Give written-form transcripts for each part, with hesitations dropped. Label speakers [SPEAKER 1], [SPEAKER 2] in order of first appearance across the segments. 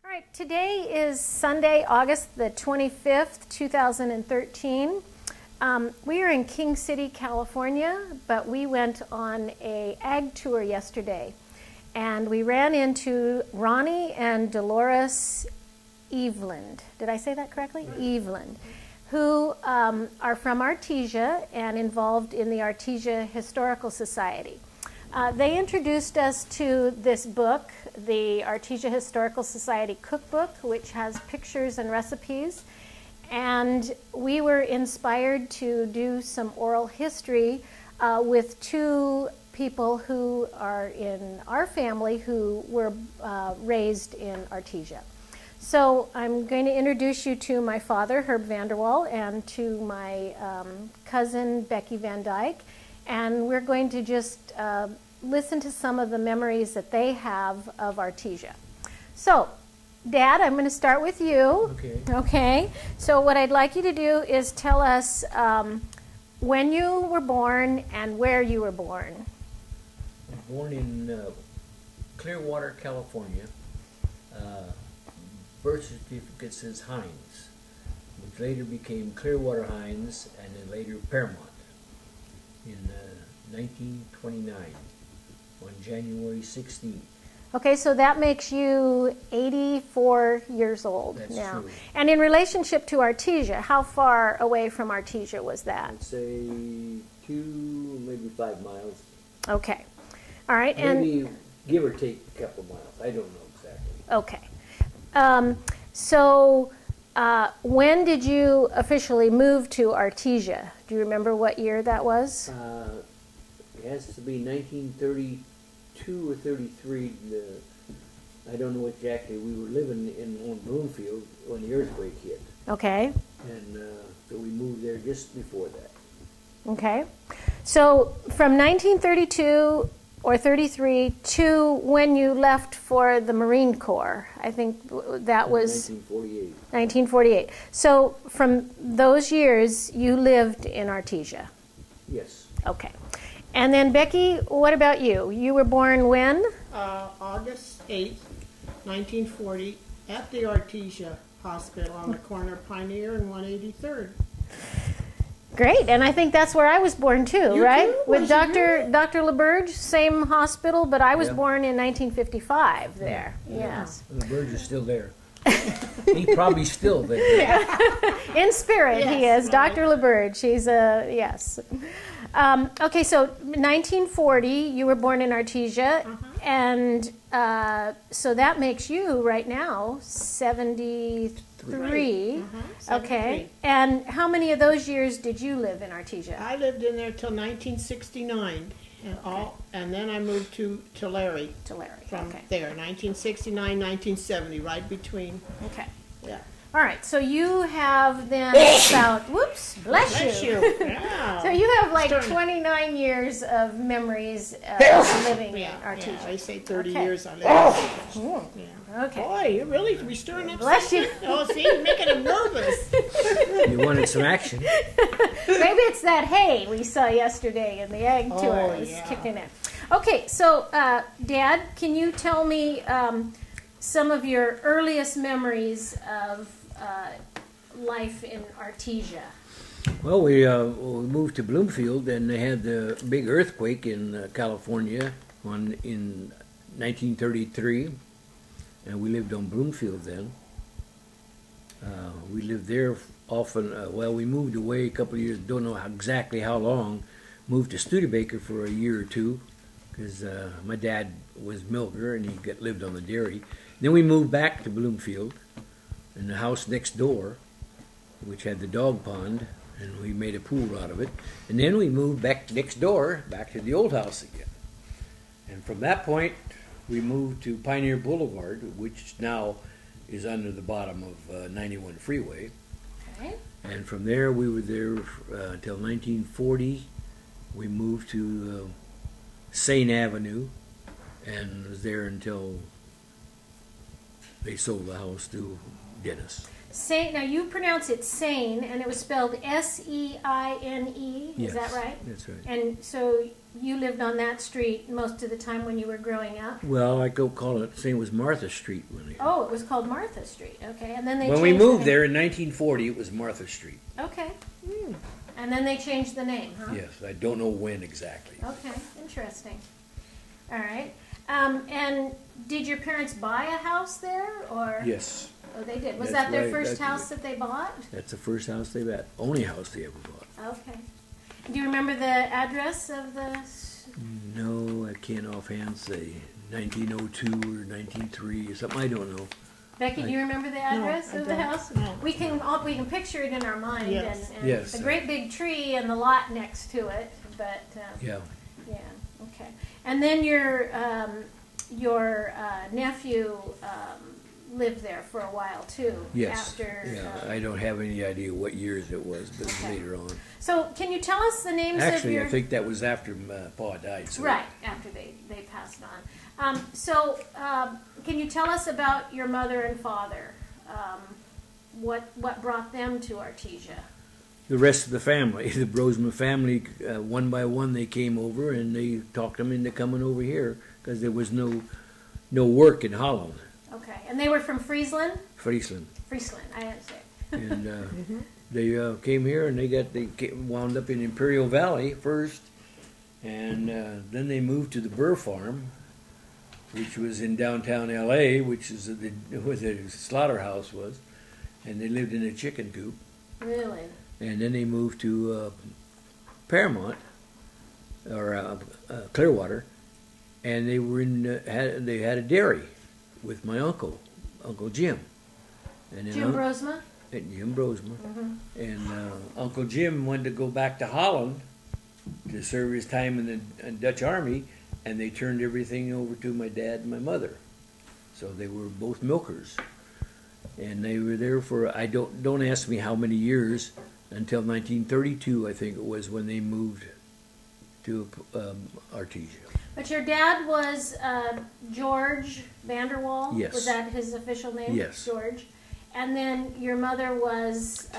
[SPEAKER 1] All right, today is Sunday, August the 25th, 2013. We are in King City, California, but we went on a ag tour yesterday, and we ran into Ronnie and Dolores Eveland. Did I say that correctly? Eveland, who are from Artesia and involved in the Artesia Historical Society. They introduced us to this book, the Artesia Historical Society Cookbook, which has pictures and recipes. And we were inspired to do some oral history with two people who are in our family who were raised in Artesia. So I'm going to introduce you to my father, Herb Vanderwall, and to my cousin, Becky Van Dyk. And we're going to just listen to some of the memories that they have of Artesia. So, Dad, I'm going to start with you.
[SPEAKER 2] Okay.
[SPEAKER 1] Okay. So what I'd like you to do is tell us when you were born and where you were born.
[SPEAKER 2] Born in Clearwater, California. Birth certificate says Hines, which later became Clearwater Hines and then later Paramount in 1929 on January 16th.
[SPEAKER 1] Okay, so that makes you 84 years old.
[SPEAKER 2] That's
[SPEAKER 1] now.
[SPEAKER 2] true.
[SPEAKER 1] And in relationship to Artesia, how far away from Artesia was that?
[SPEAKER 2] I'd say 2, maybe 5 miles.
[SPEAKER 1] Okay. All right.
[SPEAKER 2] Maybe give or take a couple miles. I don't know exactly.
[SPEAKER 1] Okay. When did you officially move to Artesia? Do you remember what year that was?
[SPEAKER 2] It has to be 1932 or 33. I don't know exactly. We were living on Bloomfield when the earthquake hit.
[SPEAKER 1] Okay.
[SPEAKER 2] And so we moved there just before that.
[SPEAKER 1] Okay. So from 1932 or 33 to when you left for the Marine Corps, I think that was
[SPEAKER 2] 1948.
[SPEAKER 1] 1948. So from those years, you lived in Artesia.
[SPEAKER 2] Yes.
[SPEAKER 1] Okay. And then Becky, what about you? You were born when?
[SPEAKER 3] August 8th, 1940, at the Artesia Hospital on the corner of Pioneer and 183rd.
[SPEAKER 1] Great, and I think that's where I was born too,
[SPEAKER 3] You
[SPEAKER 1] right?
[SPEAKER 3] too?
[SPEAKER 1] With
[SPEAKER 3] Was
[SPEAKER 1] Dr. LaBerge, same hospital, but I was
[SPEAKER 2] Yeah.
[SPEAKER 1] born in 1955 there. Yes.
[SPEAKER 2] The bird is still there. He's probably still there.
[SPEAKER 1] In spirit, he
[SPEAKER 3] Yes,
[SPEAKER 1] is.
[SPEAKER 3] right.
[SPEAKER 1] Dr. LaBerge, he's yes. Okay, so 1940, you were born in Artesia, and so that makes you right now 73. Okay, and how many of those years did you live in Artesia?
[SPEAKER 3] I lived in there till 1969, and then I moved to Tulare
[SPEAKER 1] To Larry.
[SPEAKER 3] from
[SPEAKER 1] Okay.
[SPEAKER 3] there, 1969, 1970, right between.
[SPEAKER 1] Okay.
[SPEAKER 3] Yeah.
[SPEAKER 1] All right, so you have then about, whoops, bless you.
[SPEAKER 3] Yeah.
[SPEAKER 1] So you have like
[SPEAKER 3] Starting.
[SPEAKER 1] 29 years of memories of living in
[SPEAKER 3] Yeah,
[SPEAKER 1] Artesia.
[SPEAKER 3] I say 30
[SPEAKER 1] Okay.
[SPEAKER 3] years I lived in
[SPEAKER 1] Mm,
[SPEAKER 3] yeah.
[SPEAKER 1] okay.
[SPEAKER 3] Boy, you really we stirring up
[SPEAKER 1] Bless
[SPEAKER 3] something?
[SPEAKER 1] you.
[SPEAKER 3] Oh, see, you're making him nervous.
[SPEAKER 2] You wanted some action.
[SPEAKER 1] Maybe it's that hay we saw yesterday in the ag tour.
[SPEAKER 3] Oh,
[SPEAKER 1] It was
[SPEAKER 3] yeah.
[SPEAKER 1] kicking in. Okay, so Dad, can you tell me some of your earliest memories of life in Artesia?
[SPEAKER 2] Well, we moved to Bloomfield, and they had the big earthquake in California in 1933, and we lived on Bloomfield then. We lived there often. Well, we moved away a couple of years. Don't know exactly how long. Moved to Studebaker for a year or two because my dad was milker and he lived on the dairy. Then we moved back to Bloomfield, in the house next door, which had the dog pond, and we made a pool out of it. And then we moved back next door, back to the old house again. And from that point, we moved to Pioneer Boulevard, which now is under the bottom of 91 Freeway.
[SPEAKER 1] Okay.
[SPEAKER 2] And from there, we were there until 1940. We moved to Saint Avenue, and was there until they sold the house to Dennis.
[SPEAKER 1] Saint, now you pronounce it Sane, and it was spelled S-E-I-N-E, is that right?
[SPEAKER 2] That's right.
[SPEAKER 1] And so you lived on that street most of the time when you were growing up?
[SPEAKER 2] Well, I go call it, same was Martha Street.
[SPEAKER 1] Oh, it was called Martha Street, okay. And then they
[SPEAKER 2] When we
[SPEAKER 1] changed the
[SPEAKER 2] moved
[SPEAKER 1] name.
[SPEAKER 2] there in 1940, it was Martha Street.
[SPEAKER 1] Okay. And then they changed the name, huh?
[SPEAKER 2] Yes, I don't know when exactly.
[SPEAKER 1] Okay, interesting. All right. And did your parents buy a house there, or?
[SPEAKER 2] Yes,
[SPEAKER 1] Oh, they did. Was
[SPEAKER 2] That's
[SPEAKER 1] that their
[SPEAKER 2] right.
[SPEAKER 1] first
[SPEAKER 2] That's
[SPEAKER 1] house that they bought?
[SPEAKER 2] that's the first house they bought, only house they ever bought.
[SPEAKER 1] Okay. Do you remember the address of the?
[SPEAKER 2] No, I can't offhand say 1902 or 1903 or something. I don't know.
[SPEAKER 1] Becky, do you remember the address
[SPEAKER 3] I
[SPEAKER 1] of the
[SPEAKER 3] don't.
[SPEAKER 1] house?
[SPEAKER 3] No.
[SPEAKER 1] We can picture it in our mind,
[SPEAKER 3] Yes.
[SPEAKER 1] and
[SPEAKER 2] Yes.
[SPEAKER 1] the great big tree and the lot next to it. But
[SPEAKER 2] Yeah.
[SPEAKER 1] yeah, okay. And then your nephew lived there for a while too.
[SPEAKER 2] Yes.
[SPEAKER 1] After.
[SPEAKER 2] Yeah. I don't have any idea what years it was, but
[SPEAKER 1] Okay.
[SPEAKER 2] later on.
[SPEAKER 1] So can you tell us the names of
[SPEAKER 2] Actually,
[SPEAKER 1] your?
[SPEAKER 2] I think that was after Pa died. So.
[SPEAKER 1] Right, after they passed on. Can you tell us about your mother and father? What brought them to Artesia?
[SPEAKER 2] The rest of the family, the Brosma family, one by one, they came over and they talked them into coming over here because there was no work in Holland,
[SPEAKER 1] Okay, and they were from Friesland?
[SPEAKER 2] Friesland,
[SPEAKER 1] Friesland, I understand.
[SPEAKER 2] and they came here and wound up in Imperial Valley first, and then they moved to the Burr Farm, which was in downtown L.A., which is where the slaughterhouse was, and they lived in a chicken coop.
[SPEAKER 1] Really?
[SPEAKER 2] And then they moved to Paramount or Clearwater, and they were they had a dairy with my Uncle Jim. And then
[SPEAKER 1] Jim Brosma?
[SPEAKER 2] Jim Brosma.
[SPEAKER 1] Mm-hmm.
[SPEAKER 2] And Uncle Jim wanted to go back to Holland to serve his time in the Dutch Army, and they turned everything over to my dad and my mother. So they were both milkers, and they were there for don't ask me how many years. Until 1932, I think it was, when they moved to Artesia.
[SPEAKER 1] But your dad was George Vanderwall?
[SPEAKER 2] Yes.
[SPEAKER 1] Was that his official name?
[SPEAKER 2] Yes.
[SPEAKER 1] George. And then your mother was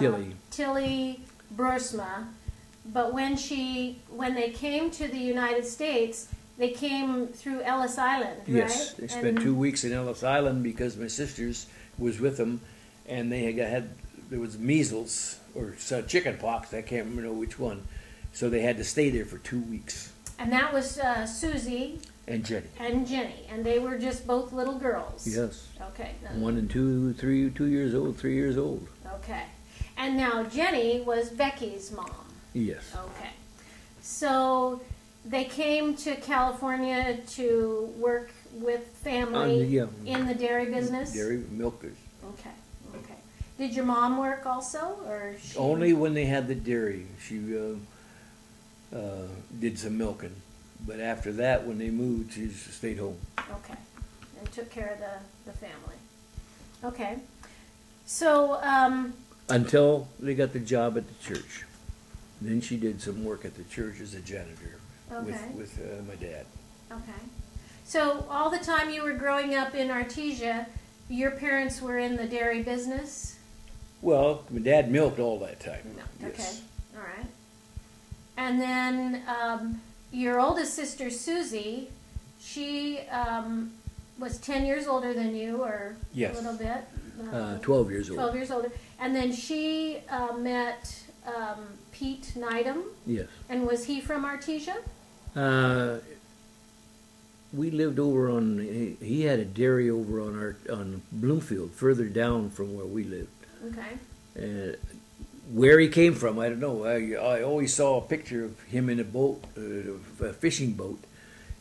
[SPEAKER 1] Tilly Brosma. But when they came to the United States, they came through Ellis Island, right?
[SPEAKER 2] Yes, they spent 2 weeks in Ellis Island because my sisters was with them, and they there was measles or chicken pox. I can't remember which one. So they had to stay there for 2 weeks.
[SPEAKER 1] And that was Susie
[SPEAKER 2] And Jennie.
[SPEAKER 1] and Jennie, and they were just both little girls.
[SPEAKER 2] Yes.
[SPEAKER 1] Okay.
[SPEAKER 2] 1 and 2, 2 years old, 3 years old.
[SPEAKER 1] Okay. And now Jennie was Becky's mom.
[SPEAKER 2] Yes.
[SPEAKER 1] Okay. So they came to California to work with family in the dairy business?
[SPEAKER 2] Dairy milkers.
[SPEAKER 1] Okay. Okay. Did your mom work also, or she?
[SPEAKER 2] Only when they had the dairy. She did some milking. But after that, when they moved, she stayed home.
[SPEAKER 1] Okay. And took care of the family. Okay. So,
[SPEAKER 2] Until they got the job at the church. Then she did some work at the church as a janitor with my dad.
[SPEAKER 1] okay. So all the time you were growing up in Artesia, your parents were in the dairy business?
[SPEAKER 2] Well, my dad milked all that time.
[SPEAKER 1] No. Okay.
[SPEAKER 2] Yes.
[SPEAKER 1] All right. And then your oldest sister, Susie, she was 10 years older than you, or
[SPEAKER 2] Yes.
[SPEAKER 1] a little bit?
[SPEAKER 2] 12 years old.
[SPEAKER 1] 12 years older. And then she met Pete Neidham.
[SPEAKER 2] Yes.
[SPEAKER 1] And was he from Artesia?
[SPEAKER 2] We lived over on, he had a dairy over on Bloomfield, further down from where we lived.
[SPEAKER 1] Okay.
[SPEAKER 2] Where he came from, I don't know. I always saw a picture of him in a boat, a fishing boat.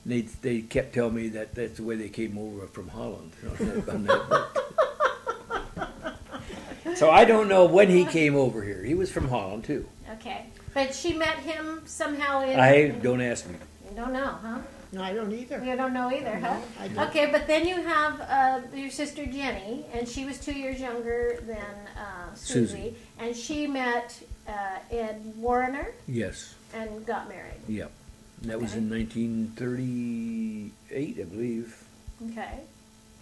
[SPEAKER 2] They kept telling me that that's the way they came over from Holland on that boat. So I don't know when he came over here. He was from Holland too.
[SPEAKER 1] Okay. But she met him somehow in...
[SPEAKER 2] Don't ask me.
[SPEAKER 1] You don't know, huh?
[SPEAKER 3] No, I don't either.
[SPEAKER 1] You don't know either, huh?
[SPEAKER 3] No, I don't.
[SPEAKER 1] Okay, but then you have your sister Jennie, and she was 2 years younger than Susie. And she met Ed Warriner
[SPEAKER 2] Yes.
[SPEAKER 1] and got married.
[SPEAKER 2] Yep. That was in 1938, I believe.
[SPEAKER 1] Okay.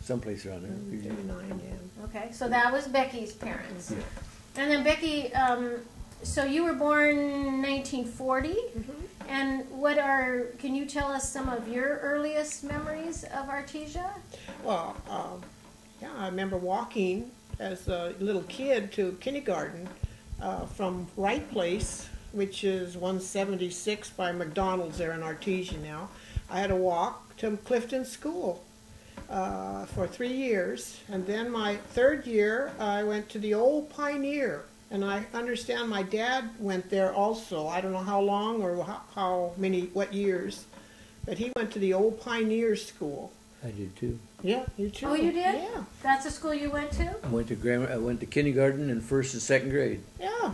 [SPEAKER 2] someplace around there.
[SPEAKER 3] 39, yeah.
[SPEAKER 1] Okay, so that was Becky's parents.
[SPEAKER 2] Yeah.
[SPEAKER 1] And then Becky, so you were born 1940, and can you tell us some of your earliest memories of Artesia?
[SPEAKER 3] Well, yeah, I remember walking as a little kid to kindergarten from Wright Place, which is 176 by McDonald's there in Artesia now. I had to walk to Clifton School for 3 years, and then my third year I went to the old Pioneer, and I understand my dad went there also. I don't know how long or what years, but he went to the old Pioneer School.
[SPEAKER 2] I did too.
[SPEAKER 3] Yeah, you too.
[SPEAKER 1] Oh, you did?
[SPEAKER 3] Yeah.
[SPEAKER 1] That's the school you went to?
[SPEAKER 2] I went to kindergarten and first and second grade.
[SPEAKER 3] Yeah.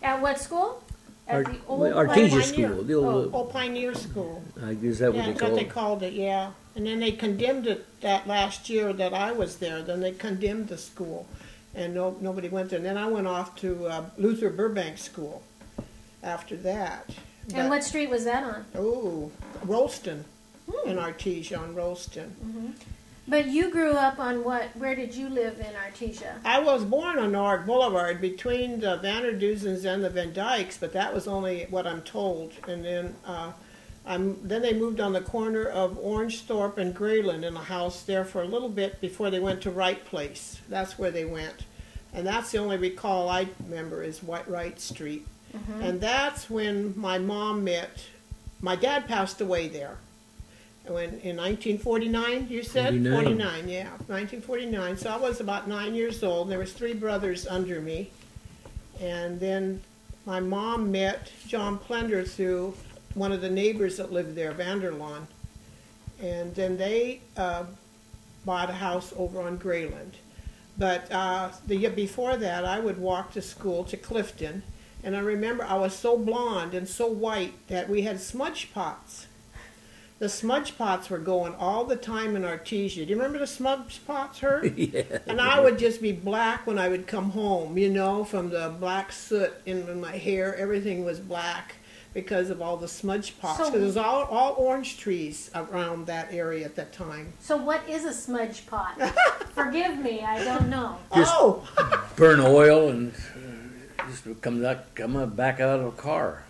[SPEAKER 1] At what school? At the old
[SPEAKER 2] Artesia
[SPEAKER 3] Pioneer.
[SPEAKER 2] School. The old,
[SPEAKER 3] Old Pioneer School.
[SPEAKER 2] I guess that
[SPEAKER 3] Yeah,
[SPEAKER 2] what they
[SPEAKER 3] that's
[SPEAKER 2] call
[SPEAKER 3] what they
[SPEAKER 2] it.
[SPEAKER 3] called it, yeah. And then they condemned it that last year that I was there. Then they condemned the school, and nobody went there. And then I went off to Luther Burbank School after that.
[SPEAKER 1] And what street was that on?
[SPEAKER 3] Oh, Rolston, in Artesia on Rolston.
[SPEAKER 1] But you grew up on where did you live in Artesia?
[SPEAKER 3] I was born on Norwood Boulevard between the Vanderduzens and the Van Dykes, but that was only what I'm told. And then then they moved on the corner of Orangethorpe and Grayland in a house there for a little bit before they went to Wright Place. That's where they went. And that's the only recall I remember is Wright Street. And that's when my mom met, my dad passed away there. In 1949, you said? 49, yeah, 1949. So I was about 9 years old. There was 3 brothers under me. And then my mom met John Plender through one of the neighbors that lived there, Vanderlawn. And then they bought a house over on Grayland. But the year before that, I would walk to school to Clifton. And I remember I was so blonde and so white that we had smudge pots. The smudge pots were going all the time in Artesia. Do you remember the smudge pots, Herb?
[SPEAKER 2] Yeah.
[SPEAKER 3] And I would just be black when I would come home, you know, from the black soot in my hair. Everything was black because of all the smudge pots. Because it was all orange trees around that area at that time.
[SPEAKER 1] So what is a smudge pot? Forgive me, I don't know.
[SPEAKER 2] Just burn oil and just come back out of a car.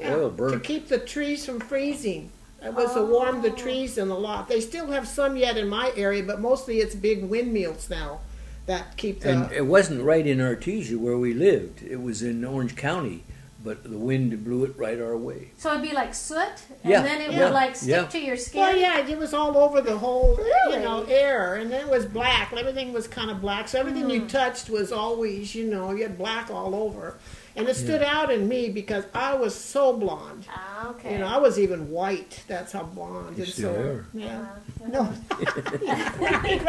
[SPEAKER 2] Oil burn.
[SPEAKER 3] To keep the trees from freezing. It was to warm the trees in the lot. They still have some yet in my area, but mostly it's big windmills now that keep the...
[SPEAKER 2] And it wasn't right in Artesia where we lived. It was in Orange County, but the wind blew it right our way.
[SPEAKER 1] So it'd be like soot, and
[SPEAKER 2] Yeah,
[SPEAKER 1] then it
[SPEAKER 2] yeah,
[SPEAKER 1] would like stick
[SPEAKER 2] yeah.
[SPEAKER 1] to your skin?
[SPEAKER 3] Well, yeah, it was all over the whole,
[SPEAKER 1] Really?
[SPEAKER 3] you know, air, and then it was black. Everything was kind of black, so everything you touched was always, you know, you had black all over. And it stood out in me because I was so blonde.
[SPEAKER 1] Ah, okay.
[SPEAKER 3] You know, I was even white. That's how blonde.
[SPEAKER 2] You
[SPEAKER 3] and
[SPEAKER 2] still
[SPEAKER 3] so,
[SPEAKER 2] are.
[SPEAKER 3] Yeah. No. right.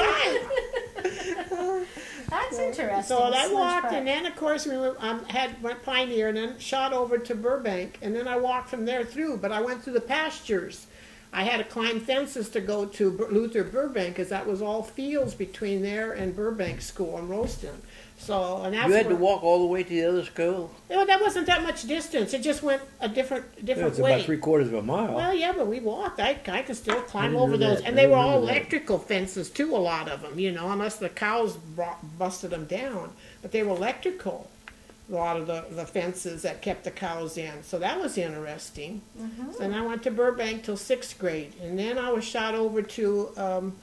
[SPEAKER 1] That's interesting.
[SPEAKER 3] So I
[SPEAKER 1] smudge
[SPEAKER 3] walked,
[SPEAKER 1] pot.
[SPEAKER 3] and then of course we went Pioneer, and then shot over to Burbank, and then I walked from there through. But I went through the pastures. I had to climb fences to go to Luther Burbank, because that was all fields between there and Burbank School in Rolston. So, and that's
[SPEAKER 2] You had to walk all the way to the other school?
[SPEAKER 3] You know, that wasn't that much distance. It just went a different
[SPEAKER 2] It's
[SPEAKER 3] way.
[SPEAKER 2] about 3/4 of a mile.
[SPEAKER 3] Well, yeah, but we walked. I could still climb
[SPEAKER 2] didn't
[SPEAKER 3] over
[SPEAKER 2] know
[SPEAKER 3] those.
[SPEAKER 2] that.
[SPEAKER 3] And
[SPEAKER 2] I
[SPEAKER 3] they were
[SPEAKER 2] didn't
[SPEAKER 3] all
[SPEAKER 2] know that.
[SPEAKER 3] electrical fences, too, a lot of them, you know, unless the cows busted them down. But they were electrical, a lot of the fences that kept the cows in. So that was interesting. So then I went to Burbank till 6th grade. And then I was shot over to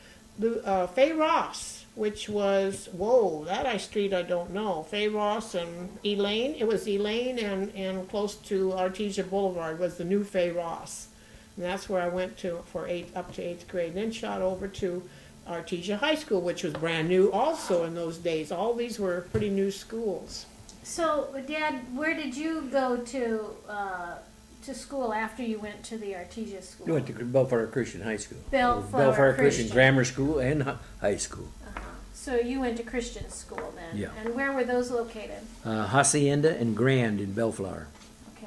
[SPEAKER 3] Fay Ross, which was, that street I don't know. Fay Ross and Elaine. It was Elaine and close to Artesia Boulevard was the new Fay Ross. And that's where I went to up to 8th grade. Then shot over to Artesia High School, which was brand new also in those days. All these were pretty new schools.
[SPEAKER 1] So, Dad, where did you go to school after you went to the Artesia school?
[SPEAKER 2] You went to Bellflower Christian High School.
[SPEAKER 1] Bellflower
[SPEAKER 2] Christian
[SPEAKER 1] Christian.
[SPEAKER 2] Grammar School and high school.
[SPEAKER 1] So you went to Christian school then?
[SPEAKER 2] Yeah.
[SPEAKER 1] And where were those located?
[SPEAKER 2] Hacienda and Grand in Bellflower.
[SPEAKER 1] Okay.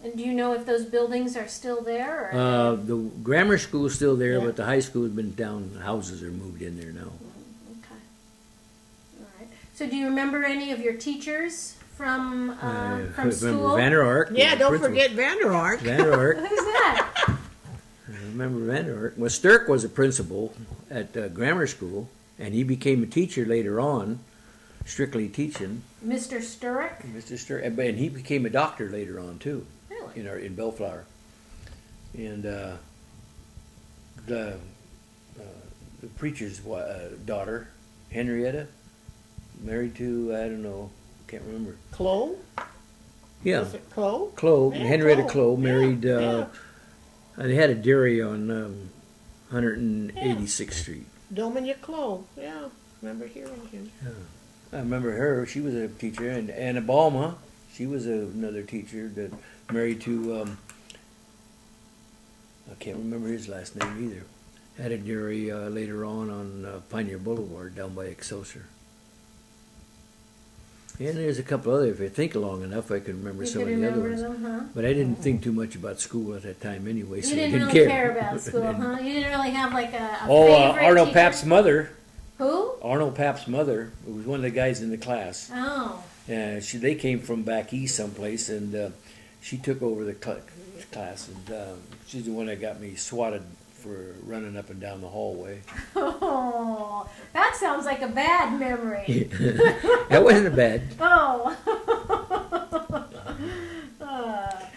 [SPEAKER 1] And do you know if those buildings are still there? Or
[SPEAKER 2] The grammar school is still there,
[SPEAKER 3] Yeah.
[SPEAKER 2] but the high school has been down. Houses are moved in there now.
[SPEAKER 1] Okay. All right. So do you remember any of your teachers from
[SPEAKER 2] Remember
[SPEAKER 1] school?
[SPEAKER 2] Vander Ark.
[SPEAKER 3] Yeah, don't
[SPEAKER 2] principal.
[SPEAKER 3] forget Vander Ark.
[SPEAKER 2] Vander Ark.
[SPEAKER 1] Who's that?
[SPEAKER 2] remember Vanderwall. Well, Sturck was a principal at grammar school, and he became a teacher later on, strictly teaching.
[SPEAKER 1] Mr. Sturrock?
[SPEAKER 2] Mr. Sturrock, and he became a doctor later on too.
[SPEAKER 1] Really?
[SPEAKER 2] In Bellflower. And the preacher's daughter, Henrietta, married to, I don't know, can't remember.
[SPEAKER 3] Chloe?
[SPEAKER 2] Yeah.
[SPEAKER 3] Was it Chloe?
[SPEAKER 2] Chloe,
[SPEAKER 3] Yeah,
[SPEAKER 2] Henrietta
[SPEAKER 3] Chloe.
[SPEAKER 2] Chloe married,
[SPEAKER 3] Yeah.
[SPEAKER 2] they had a dairy on 186th Street.
[SPEAKER 3] Dominic Chloe, yeah. Remember hearing him.
[SPEAKER 2] I remember her, she was a teacher, and Anna Balma, she was another teacher that married to, I can't remember his last name either. Had a dairy later on Pioneer Boulevard down by Excelsior. And there's a couple other, if I think long enough, I can remember some of the other ones.
[SPEAKER 1] Them, huh?
[SPEAKER 2] But I didn't think too much about school at that time anyway, so
[SPEAKER 1] You
[SPEAKER 2] I
[SPEAKER 1] didn't
[SPEAKER 2] didn't
[SPEAKER 1] really
[SPEAKER 2] care.
[SPEAKER 1] care about school, huh? You didn't really have like a favorite
[SPEAKER 2] Arnold
[SPEAKER 1] teacher?
[SPEAKER 2] Papp's mother.
[SPEAKER 1] Who?
[SPEAKER 2] Arnold Papp's mother was one of the guys in the class.
[SPEAKER 1] Oh.
[SPEAKER 2] They came from back east someplace, and she took over the class, and she's the one that got me swatted for running up and down the hallway.
[SPEAKER 1] Oh, that sounds like a bad memory.
[SPEAKER 2] That wasn't bad.
[SPEAKER 1] Oh.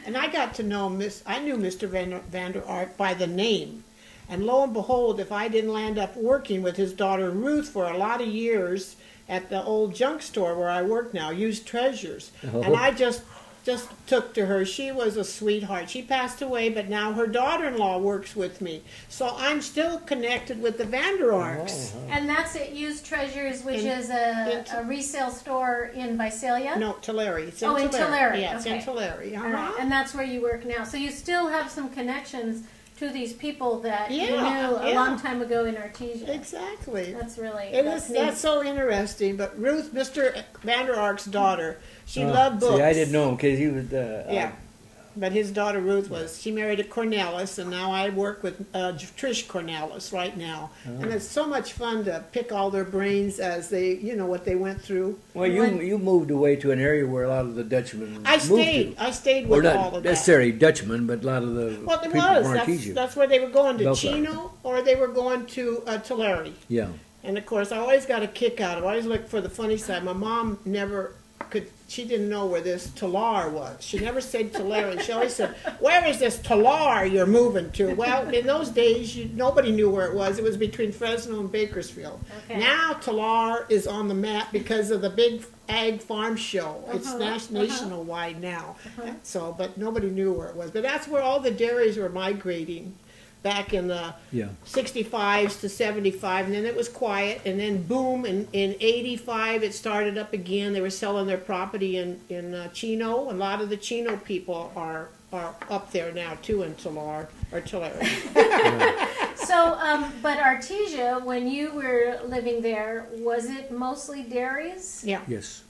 [SPEAKER 3] And I got to know I knew Mr. Vander Ark by the name. And lo and behold, if I didn't land up working with his daughter Ruth for a lot of years at the old junk store where I work now, Used Treasures.
[SPEAKER 2] Oh.
[SPEAKER 3] And I just took to her. She was a sweetheart. She passed away, but now her daughter-in-law works with me. So I'm still connected with the Vander Arks.
[SPEAKER 2] Oh,
[SPEAKER 1] And that's at Used Treasures, which is a resale store in Visalia?
[SPEAKER 3] No, Tulare. It's in
[SPEAKER 1] Oh, in Tulare.
[SPEAKER 3] Yeah, it's
[SPEAKER 1] Okay.
[SPEAKER 3] in Tulare.
[SPEAKER 1] All right. And that's where you work now. So you still have some connections to these people that you knew a long time ago in Artesia.
[SPEAKER 3] Exactly.
[SPEAKER 1] That's really
[SPEAKER 3] That's so interesting. But Ruth, Mr. Vander Ark's daughter, she loved books.
[SPEAKER 2] See, I didn't know him because he was.
[SPEAKER 3] But his daughter Ruth she married a Cornelis, and now I work with Trish Cornelis right now. And it's so much fun to pick all their brains as they, what they went through.
[SPEAKER 2] Well, you moved away to an area where a lot of the Dutchmen moved to.
[SPEAKER 3] I stayed with all of that.
[SPEAKER 2] Not necessarily Dutchmen, but a lot of the people from Artesia.
[SPEAKER 3] That's where they were going to
[SPEAKER 2] Bellflower.
[SPEAKER 3] Chino, or they were going to Tulare.
[SPEAKER 2] Yeah.
[SPEAKER 3] And of course, I always got a kick out of it. I always look for the funny side. My mom never she didn't know where this Tulare was. She never said Tulare. And she always said, "Where is this Tulare you're moving to?" Well, in those days, nobody knew where it was. It was between Fresno and Bakersfield.
[SPEAKER 1] Okay.
[SPEAKER 3] Now Tulare is on the map because of the big ag farm show. It's nationwide now. So, but nobody knew where it was. But that's where all the dairies were migrating back in the 65s to 75, and then it was quiet, and then boom, in 85 it started up again. They were selling their property in Chino. A lot of the Chino people are up there now too in Tulare.
[SPEAKER 1] So, but Artesia, when you were living there, was it mostly dairies?
[SPEAKER 3] Yeah.
[SPEAKER 2] Yes.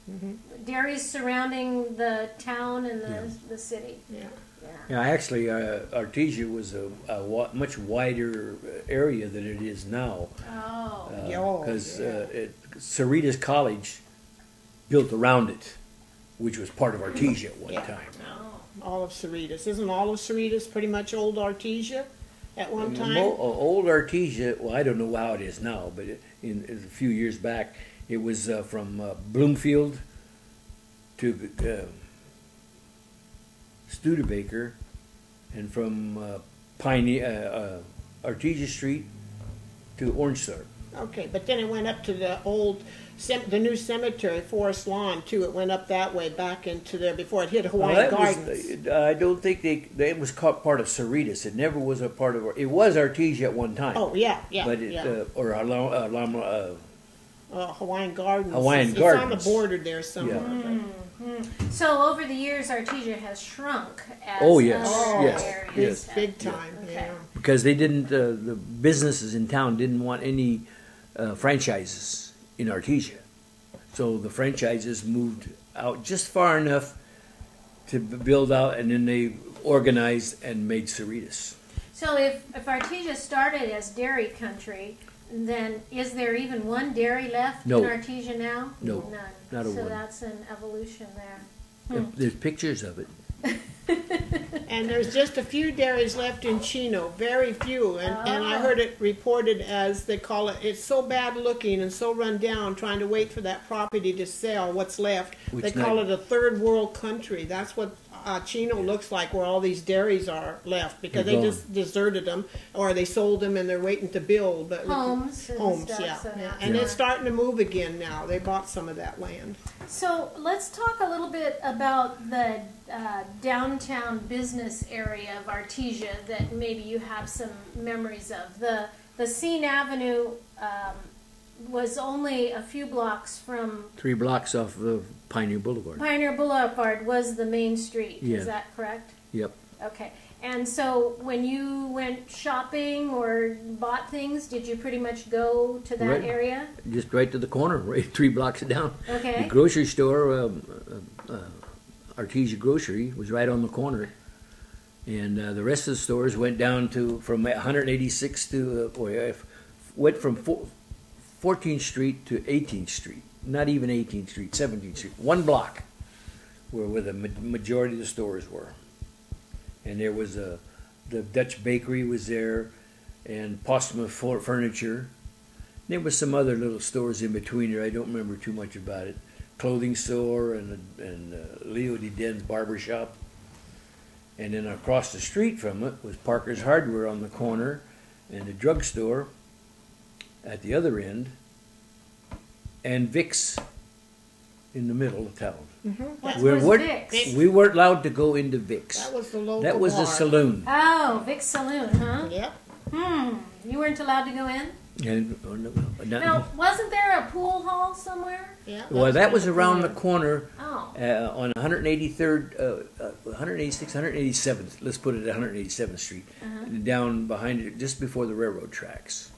[SPEAKER 1] Dairies surrounding the town and the city?
[SPEAKER 3] Yeah.
[SPEAKER 2] Yeah, actually, Artesia was a much wider area than it is now.
[SPEAKER 1] Oh.
[SPEAKER 2] Because Cerritos College built around it, which was part of Artesia at one time.
[SPEAKER 3] All of Cerritos. Isn't all of Cerritos pretty much old Artesia at one time?
[SPEAKER 2] Old Artesia, well, I don't know how it is now, but in a few years back, it was from Bloomfield to Studebaker, and from Artesia Street to Orangethorpe.
[SPEAKER 3] Okay, but then it went up to the the new cemetery, Forest Lawn, too. It went up that way back into there before it hit Hawaiian Gardens.
[SPEAKER 2] I don't think it was called part of Cerritos. It never was a part of. It was Artesia at one time.
[SPEAKER 3] Oh yeah.
[SPEAKER 2] But
[SPEAKER 3] Hawaiian Gardens.
[SPEAKER 2] Hawaiian
[SPEAKER 3] It's
[SPEAKER 2] Gardens.
[SPEAKER 3] on the border there somewhere.
[SPEAKER 2] Yeah.
[SPEAKER 1] So over the years, Artesia has shrunk as
[SPEAKER 2] yes.
[SPEAKER 1] areas.
[SPEAKER 3] Big time.
[SPEAKER 1] Okay.
[SPEAKER 3] Yeah.
[SPEAKER 2] Because they didn't, the businesses in town didn't want any franchises in Artesia. So the franchises moved out just far enough to build out, and then they organized and made Cerritos.
[SPEAKER 1] So if Artesia started as dairy country, then is there even one dairy left
[SPEAKER 2] No.
[SPEAKER 1] in Artesia now?
[SPEAKER 2] No,
[SPEAKER 1] None.
[SPEAKER 2] not a
[SPEAKER 1] so
[SPEAKER 2] one.
[SPEAKER 1] that's an evolution there.
[SPEAKER 2] There's pictures of it.
[SPEAKER 3] And there's just a few dairies left in Chino, very few. And I heard it reported as, they call it, it's so bad looking and so run down, trying to wait for that property to sell, what's left. They call it a third world country. That's what Chino looks like, where all these dairies are left, because they just deserted them, or they sold them and they're waiting to build. But
[SPEAKER 1] homes,
[SPEAKER 3] stuff,
[SPEAKER 1] yeah. So
[SPEAKER 3] and it's starting to move again now. They bought some of that land.
[SPEAKER 1] So let's talk a little bit about the downtown business area of Artesia that maybe you have some memories of. The Scene Avenue was only a few blocks from...
[SPEAKER 2] 3 blocks off of Pioneer Boulevard.
[SPEAKER 1] Pioneer Boulevard was the main street, is that correct?
[SPEAKER 2] Yep.
[SPEAKER 1] Okay. And so when you went shopping or bought things, did you pretty much go to that area?
[SPEAKER 2] Just right to the corner, right 3 blocks down.
[SPEAKER 1] Okay.
[SPEAKER 2] The grocery store, Artesia Grocery, was right on the corner. And the rest of the stores went down to, from 186 to, went from 14th Street to 18th Street. Not even 18th Street, 17th Street. 1 block where the majority of the stores were. And there was the Dutch Bakery was there, and Postma Furniture. There was some other little stores in between there. I don't remember too much about it. Clothing store and Leo de Den's barber shop. And then across the street from it was Parker's Hardware on the corner, and the drugstore at the other end, and Vic's in the middle of town.
[SPEAKER 1] Vic's?
[SPEAKER 2] We weren't allowed to go into Vic's.
[SPEAKER 3] That was the local
[SPEAKER 2] That was
[SPEAKER 3] bar.
[SPEAKER 2] the saloon.
[SPEAKER 1] Oh, Vic's Saloon, huh?
[SPEAKER 3] Yep.
[SPEAKER 1] You weren't allowed to go in?
[SPEAKER 2] And,
[SPEAKER 1] Now, wasn't there a pool hall somewhere?
[SPEAKER 3] Yeah.
[SPEAKER 2] well, that was around the corner
[SPEAKER 1] Oh.
[SPEAKER 2] on 183rd, 186th, 187th. Let's put it at 187th Street, down behind it, just before the railroad tracks.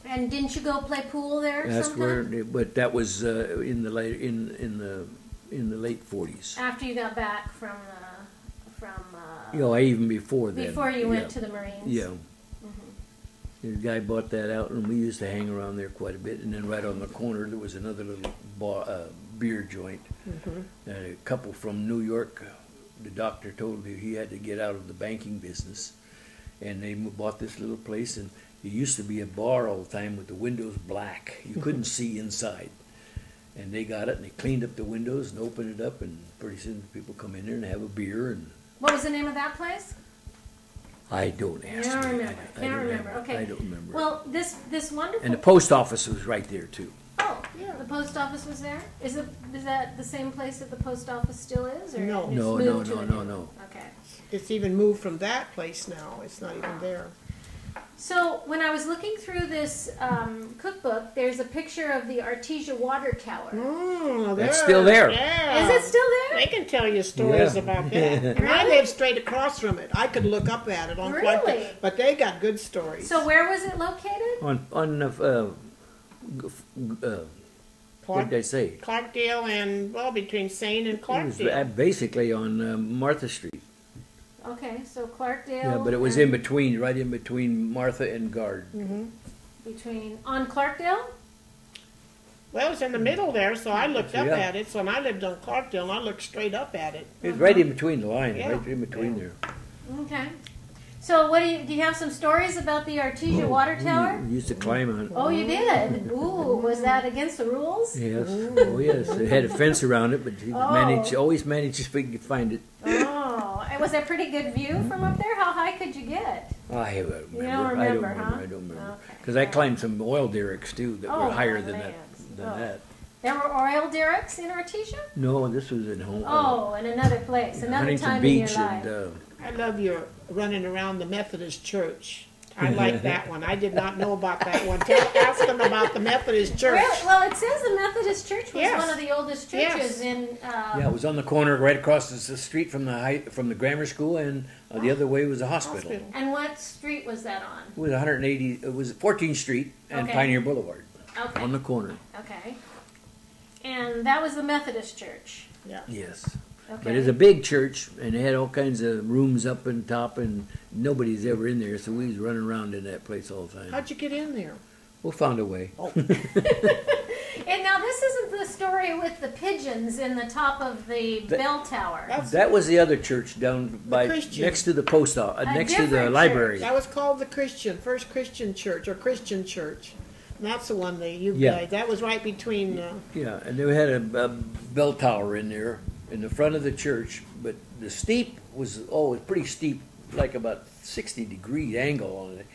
[SPEAKER 1] And didn't you go play pool there
[SPEAKER 2] That's
[SPEAKER 1] sometime?
[SPEAKER 2] but that was in the late 40s.
[SPEAKER 1] After you got back from
[SPEAKER 2] Even before then.
[SPEAKER 1] before you went to the Marines?
[SPEAKER 2] Yeah. The guy bought that out, and we used to hang around there quite a bit. And then right on the corner, there was another little beer joint. A couple from New York, the doctor told me he had to get out of the banking business. And they bought this little place, and it used to be a bar all the time with the windows black. You couldn't see inside. And they got it, and they cleaned up the windows and opened it up, and pretty soon people come in there and have a beer. And
[SPEAKER 1] What was the name of that place?
[SPEAKER 2] I don't ask.
[SPEAKER 1] Can't
[SPEAKER 2] me.
[SPEAKER 1] remember. Can't remember. Okay.
[SPEAKER 2] I don't remember.
[SPEAKER 1] Well, this wonderful.
[SPEAKER 2] And the post office was right there too.
[SPEAKER 1] Oh, yeah. The post office was there. Is that the same place that the post office still is, or
[SPEAKER 3] No.
[SPEAKER 1] it's
[SPEAKER 2] No,
[SPEAKER 1] moved
[SPEAKER 2] no,
[SPEAKER 1] to a
[SPEAKER 2] no,
[SPEAKER 1] new-
[SPEAKER 2] no.
[SPEAKER 1] Okay.
[SPEAKER 3] It's even moved from that place now. It's not even there.
[SPEAKER 1] So when I was looking through this cookbook, there's a picture of the Artesia water tower.
[SPEAKER 2] That's still there.
[SPEAKER 3] Yeah.
[SPEAKER 1] Is it still there?
[SPEAKER 3] They can tell you stories
[SPEAKER 2] Yeah.
[SPEAKER 3] about that. And I live straight across from it. I could look up at it on
[SPEAKER 1] Really?
[SPEAKER 3] but they got good stories.
[SPEAKER 1] So where was it located?
[SPEAKER 2] On what did I say?
[SPEAKER 3] Clarkdale and, well, between Saint and
[SPEAKER 2] It was
[SPEAKER 3] Clarkdale.
[SPEAKER 2] basically on Martha Street.
[SPEAKER 1] Okay, so Clarkdale.
[SPEAKER 2] Yeah, but it was
[SPEAKER 1] and
[SPEAKER 2] in between, right in between Martha and Guard.
[SPEAKER 1] on Clarkdale.
[SPEAKER 3] Well, it was in the middle there, so I looked up
[SPEAKER 2] Yeah.
[SPEAKER 3] at it. So when I lived on Clarkdale, and I looked straight up at it.
[SPEAKER 2] It was right in between the lines,
[SPEAKER 3] Yeah.
[SPEAKER 2] right in between there.
[SPEAKER 1] Okay. So what do you have some stories about the Artesia water tower?
[SPEAKER 2] We used to climb on it.
[SPEAKER 1] Oh, you did. Ooh, was that against the rules?
[SPEAKER 2] Yes. Oh, yes. It had a fence around it, but he
[SPEAKER 1] Oh.
[SPEAKER 2] always managed to find it.
[SPEAKER 1] Oh, and was that pretty good view from up there? How high could you get?
[SPEAKER 2] I don't remember.
[SPEAKER 1] You don't
[SPEAKER 2] I don't
[SPEAKER 1] remember,
[SPEAKER 2] remember.
[SPEAKER 1] huh?
[SPEAKER 2] I don't remember.
[SPEAKER 1] Okay.
[SPEAKER 2] Because I climbed some oil derricks too that
[SPEAKER 1] Oh,
[SPEAKER 2] were higher
[SPEAKER 1] my
[SPEAKER 2] than
[SPEAKER 1] lands.
[SPEAKER 2] that.
[SPEAKER 1] There were oil derricks in Artesia?
[SPEAKER 2] No, this was in home.
[SPEAKER 1] Oh, in another place, another
[SPEAKER 2] Huntington
[SPEAKER 1] time
[SPEAKER 2] Beach
[SPEAKER 1] in your life.
[SPEAKER 2] and
[SPEAKER 3] I love your running around the Methodist church. I like that one. I did not know about that one. Ask them about the Methodist church.
[SPEAKER 1] Really? Well, it says the Methodist Church was
[SPEAKER 3] Yes.
[SPEAKER 1] one of the oldest churches in.
[SPEAKER 2] yeah, it was on the corner right across the street from the grammar school, and the other way was the hospital.
[SPEAKER 1] And what street was that on?
[SPEAKER 2] It was 180. It was 14th Street and
[SPEAKER 1] Okay.
[SPEAKER 2] Pioneer Boulevard
[SPEAKER 1] Okay.
[SPEAKER 2] on the corner.
[SPEAKER 1] Okay. And that was the Methodist Church.
[SPEAKER 3] Yeah.
[SPEAKER 2] Yes.
[SPEAKER 1] Okay.
[SPEAKER 2] But it's a big church, and they had all kinds of rooms up and top, and nobody's ever in there, so we was running around in that place all the time.
[SPEAKER 3] How'd you get in there?
[SPEAKER 2] We'll find a way.
[SPEAKER 1] And now this isn't the story with the pigeons in the top of the bell tower.
[SPEAKER 2] That was the other church down by next to the post office, next to the library.
[SPEAKER 3] That was called the First Christian Church or Christian Church. And that's the one guys. That was right between.
[SPEAKER 2] Yeah, and they had a bell tower in there in the front of the church, but the steep was pretty steep, like about 60-degree angle on it.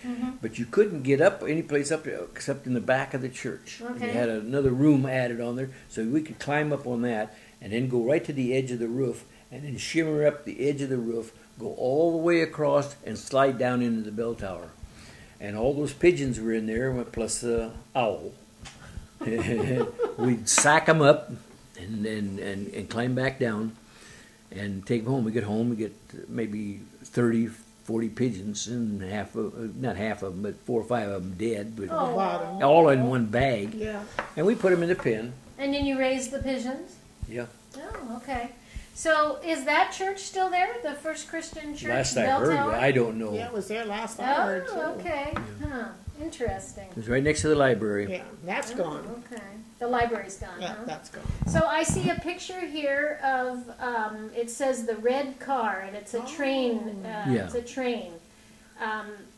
[SPEAKER 2] But you couldn't get up any place up there except in the back of the church.
[SPEAKER 1] Okay.
[SPEAKER 2] And they had another room added on there, so we could climb up on that and then go right to the edge of the roof and then shimmer up the edge of the roof, go all the way across and slide down into the bell tower. And all those pigeons were in there, plus the owl. We'd sack them up and climb back down and take them home. We get home, we get maybe 30, 40 pigeons, and not half of them, but 4 or 5 of them dead, but all in one bag.
[SPEAKER 3] Yeah.
[SPEAKER 2] And we put them in the pen.
[SPEAKER 1] And then you raised the pigeons?
[SPEAKER 2] Yeah.
[SPEAKER 1] Oh, okay. So is that church still there? The First Christian Church?
[SPEAKER 2] Last I heard, I don't know.
[SPEAKER 3] Yeah, it was there last I heard too.
[SPEAKER 1] Oh, okay. Huh. Interesting.
[SPEAKER 2] It was right next to the library.
[SPEAKER 3] Yeah, that's gone.
[SPEAKER 1] Okay. The library's gone,
[SPEAKER 3] Yeah,
[SPEAKER 1] huh?
[SPEAKER 3] that's gone.
[SPEAKER 1] So I see a picture here of, it says the red car, and it's a train. It's a train.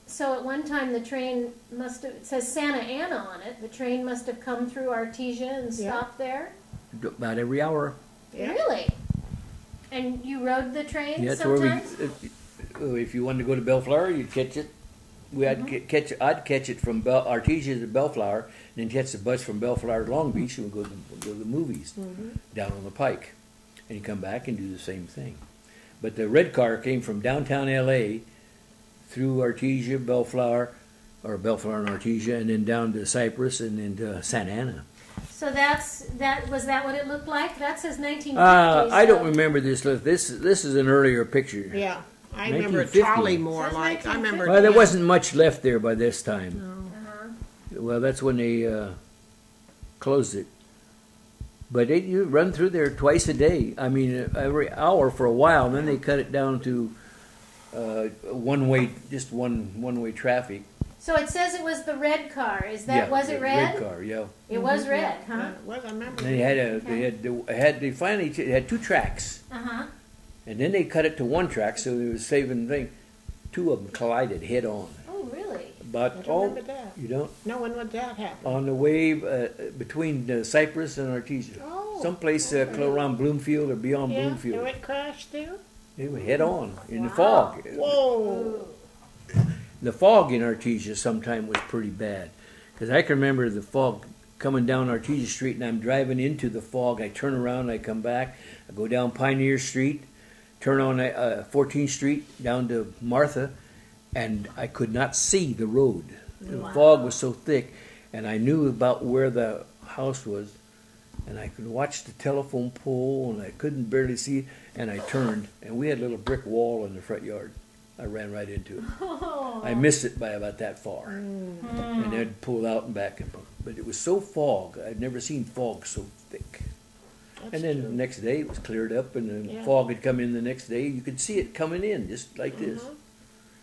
[SPEAKER 1] So at one time the train it says Santa Ana on it. The train must have come through Artesia and stopped there?
[SPEAKER 2] About every hour.
[SPEAKER 3] Yeah.
[SPEAKER 1] Really? And you rode the train
[SPEAKER 2] Yeah, that's
[SPEAKER 1] sometimes?
[SPEAKER 2] where if you wanted to go to Bellflower, you'd catch it. I'd catch it from Artesia to Bellflower, and then catch the bus from Bellflower to Long Beach, and we'd go to the movies down on the Pike, and you come back and do the same thing. But the red car came from downtown L.A. through Artesia, Bellflower and Artesia, and then down to Cypress and then to Santa Ana.
[SPEAKER 1] So was that what it looked like? That says 1950.
[SPEAKER 2] I don't remember this. This is an earlier picture.
[SPEAKER 3] Yeah, I remember
[SPEAKER 2] 1950.
[SPEAKER 3] trolley more like. I remember.
[SPEAKER 2] Well, there wasn't much left there by this time.
[SPEAKER 3] No.
[SPEAKER 2] Well, that's when they closed it. But you run through there twice a day. I mean, every hour for a while. And then they cut it down to just one-way traffic.
[SPEAKER 1] So it says it was the red car. Was it red?
[SPEAKER 2] Red car, yeah.
[SPEAKER 1] It was red, huh?
[SPEAKER 3] Yeah, it was, I remember.
[SPEAKER 2] And they finally had 2 tracks. And then they cut it to 1 track, so they were saving thing. 2 of them collided head on.
[SPEAKER 1] Oh, really?
[SPEAKER 2] But
[SPEAKER 3] I don't remember that.
[SPEAKER 2] You don't?
[SPEAKER 3] No, when would that happen?
[SPEAKER 2] On the way between Cypress and Artesia. Someplace around Bloomfield or beyond Bloomfield.
[SPEAKER 3] Yeah, it crashed there?
[SPEAKER 2] They were head on in the fog.
[SPEAKER 3] Whoa!
[SPEAKER 2] The fog in Artesia sometime was pretty bad. Because I can remember the fog coming down Artesia Street, and I'm driving into the fog. I turn around, I come back, I go down Pioneer Street, turn on 14th Street down to Martha, and I could not see the road. The fog was so thick, and I knew about where the house was, and I could watch the telephone pole, and I couldn't barely see it, and I turned, and we had a little brick wall in the front yard. I ran right into it. I missed it by about that far, and then pulled out and back. But it was so fog. I'd never seen fog so thick. And then the next day it was cleared up, and the fog had come in the next day. You could see it coming in just like this.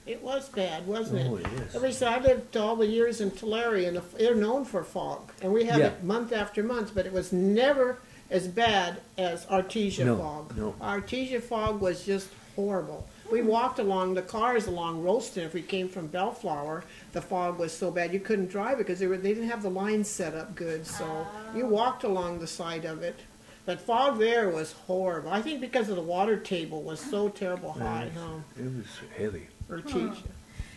[SPEAKER 3] It was bad, wasn't it?
[SPEAKER 2] Oh, yes.
[SPEAKER 3] At least I lived all the years in Tulare, and they're known for fog. And we had it month after month, but it was never as bad as Artesia fog.
[SPEAKER 2] No.
[SPEAKER 3] Artesia fog was just horrible. We walked along the cars along Rolston. If we came from Bellflower, the fog was so bad you couldn't drive it because they didn't have the lines set up good. So you walked along the side of it. But fog there was horrible. I think because of the water table was so terrible high.
[SPEAKER 2] It was heavy.
[SPEAKER 3] Artesia.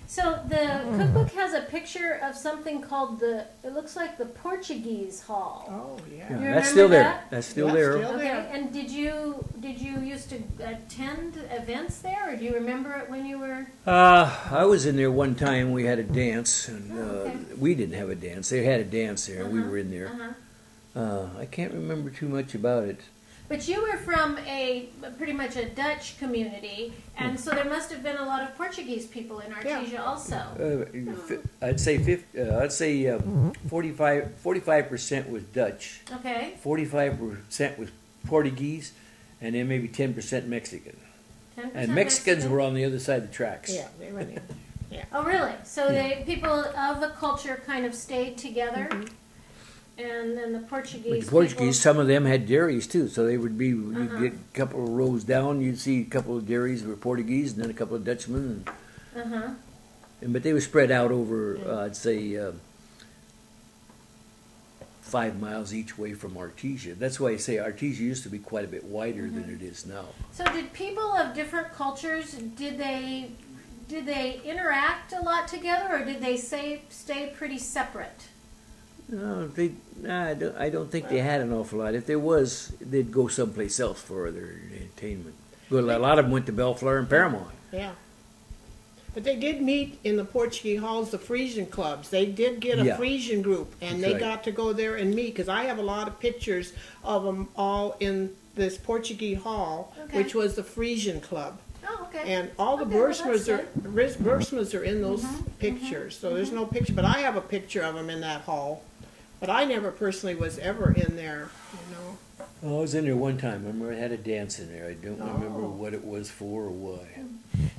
[SPEAKER 1] So the cookbook has a picture of something called it looks like the Portuguese Hall.
[SPEAKER 3] Oh, yeah.
[SPEAKER 1] You
[SPEAKER 2] That's still there.
[SPEAKER 1] that?
[SPEAKER 2] That's still there.
[SPEAKER 3] Still
[SPEAKER 1] Okay,
[SPEAKER 3] there.
[SPEAKER 1] and did you used to attend events there, or do you remember it when you were?
[SPEAKER 2] I was in there one time. We had a dance, and
[SPEAKER 1] okay.
[SPEAKER 2] we didn't have a dance. They had a dance there. We were in there. I can't remember too much about it.
[SPEAKER 1] But you were from pretty much a Dutch community, and so there must have been a lot of Portuguese people in Artesia also.
[SPEAKER 2] I'd say 45% was Dutch.
[SPEAKER 1] Okay.
[SPEAKER 2] 45% was Portuguese, and then maybe 10% Mexican.
[SPEAKER 1] 10%
[SPEAKER 2] And Mexicans were on the other side of the tracks.
[SPEAKER 3] Yeah, they were there. Yeah.
[SPEAKER 1] Oh, really? So people of a culture kind of stayed together? And then the
[SPEAKER 2] But
[SPEAKER 1] Portuguese
[SPEAKER 2] the Portuguese,
[SPEAKER 1] people,
[SPEAKER 2] some of them had dairies too, so they would be, you'd get a couple of rows down, you'd see a couple of dairies were Portuguese, and then a couple of Dutchmen, but they were spread out over, I'd say, 5 miles each way from Artesia. That's why I say Artesia used to be quite a bit wider than it is now.
[SPEAKER 1] So did people of different cultures, did they interact a lot together, or did they stay pretty separate?
[SPEAKER 2] No, I don't think they had an awful lot. If there was, they'd go someplace else for their entertainment. Well, a lot of them went to Bellflower and Paramount.
[SPEAKER 3] Yeah. But they did meet in the Portuguese halls, the Frisian clubs. They did get a Frisian group, and they got to go there and meet, because I have a lot of pictures of them all in this Portuguese hall, which was the Frisian club.
[SPEAKER 1] Oh, okay.
[SPEAKER 3] And all the Bursmas are in those pictures. So there's no picture, but I have a picture of them in that hall. But I never personally was ever in there, you know.
[SPEAKER 2] Oh, I was in there one time. I remember I had a dance in there. I don't remember what it was for or why.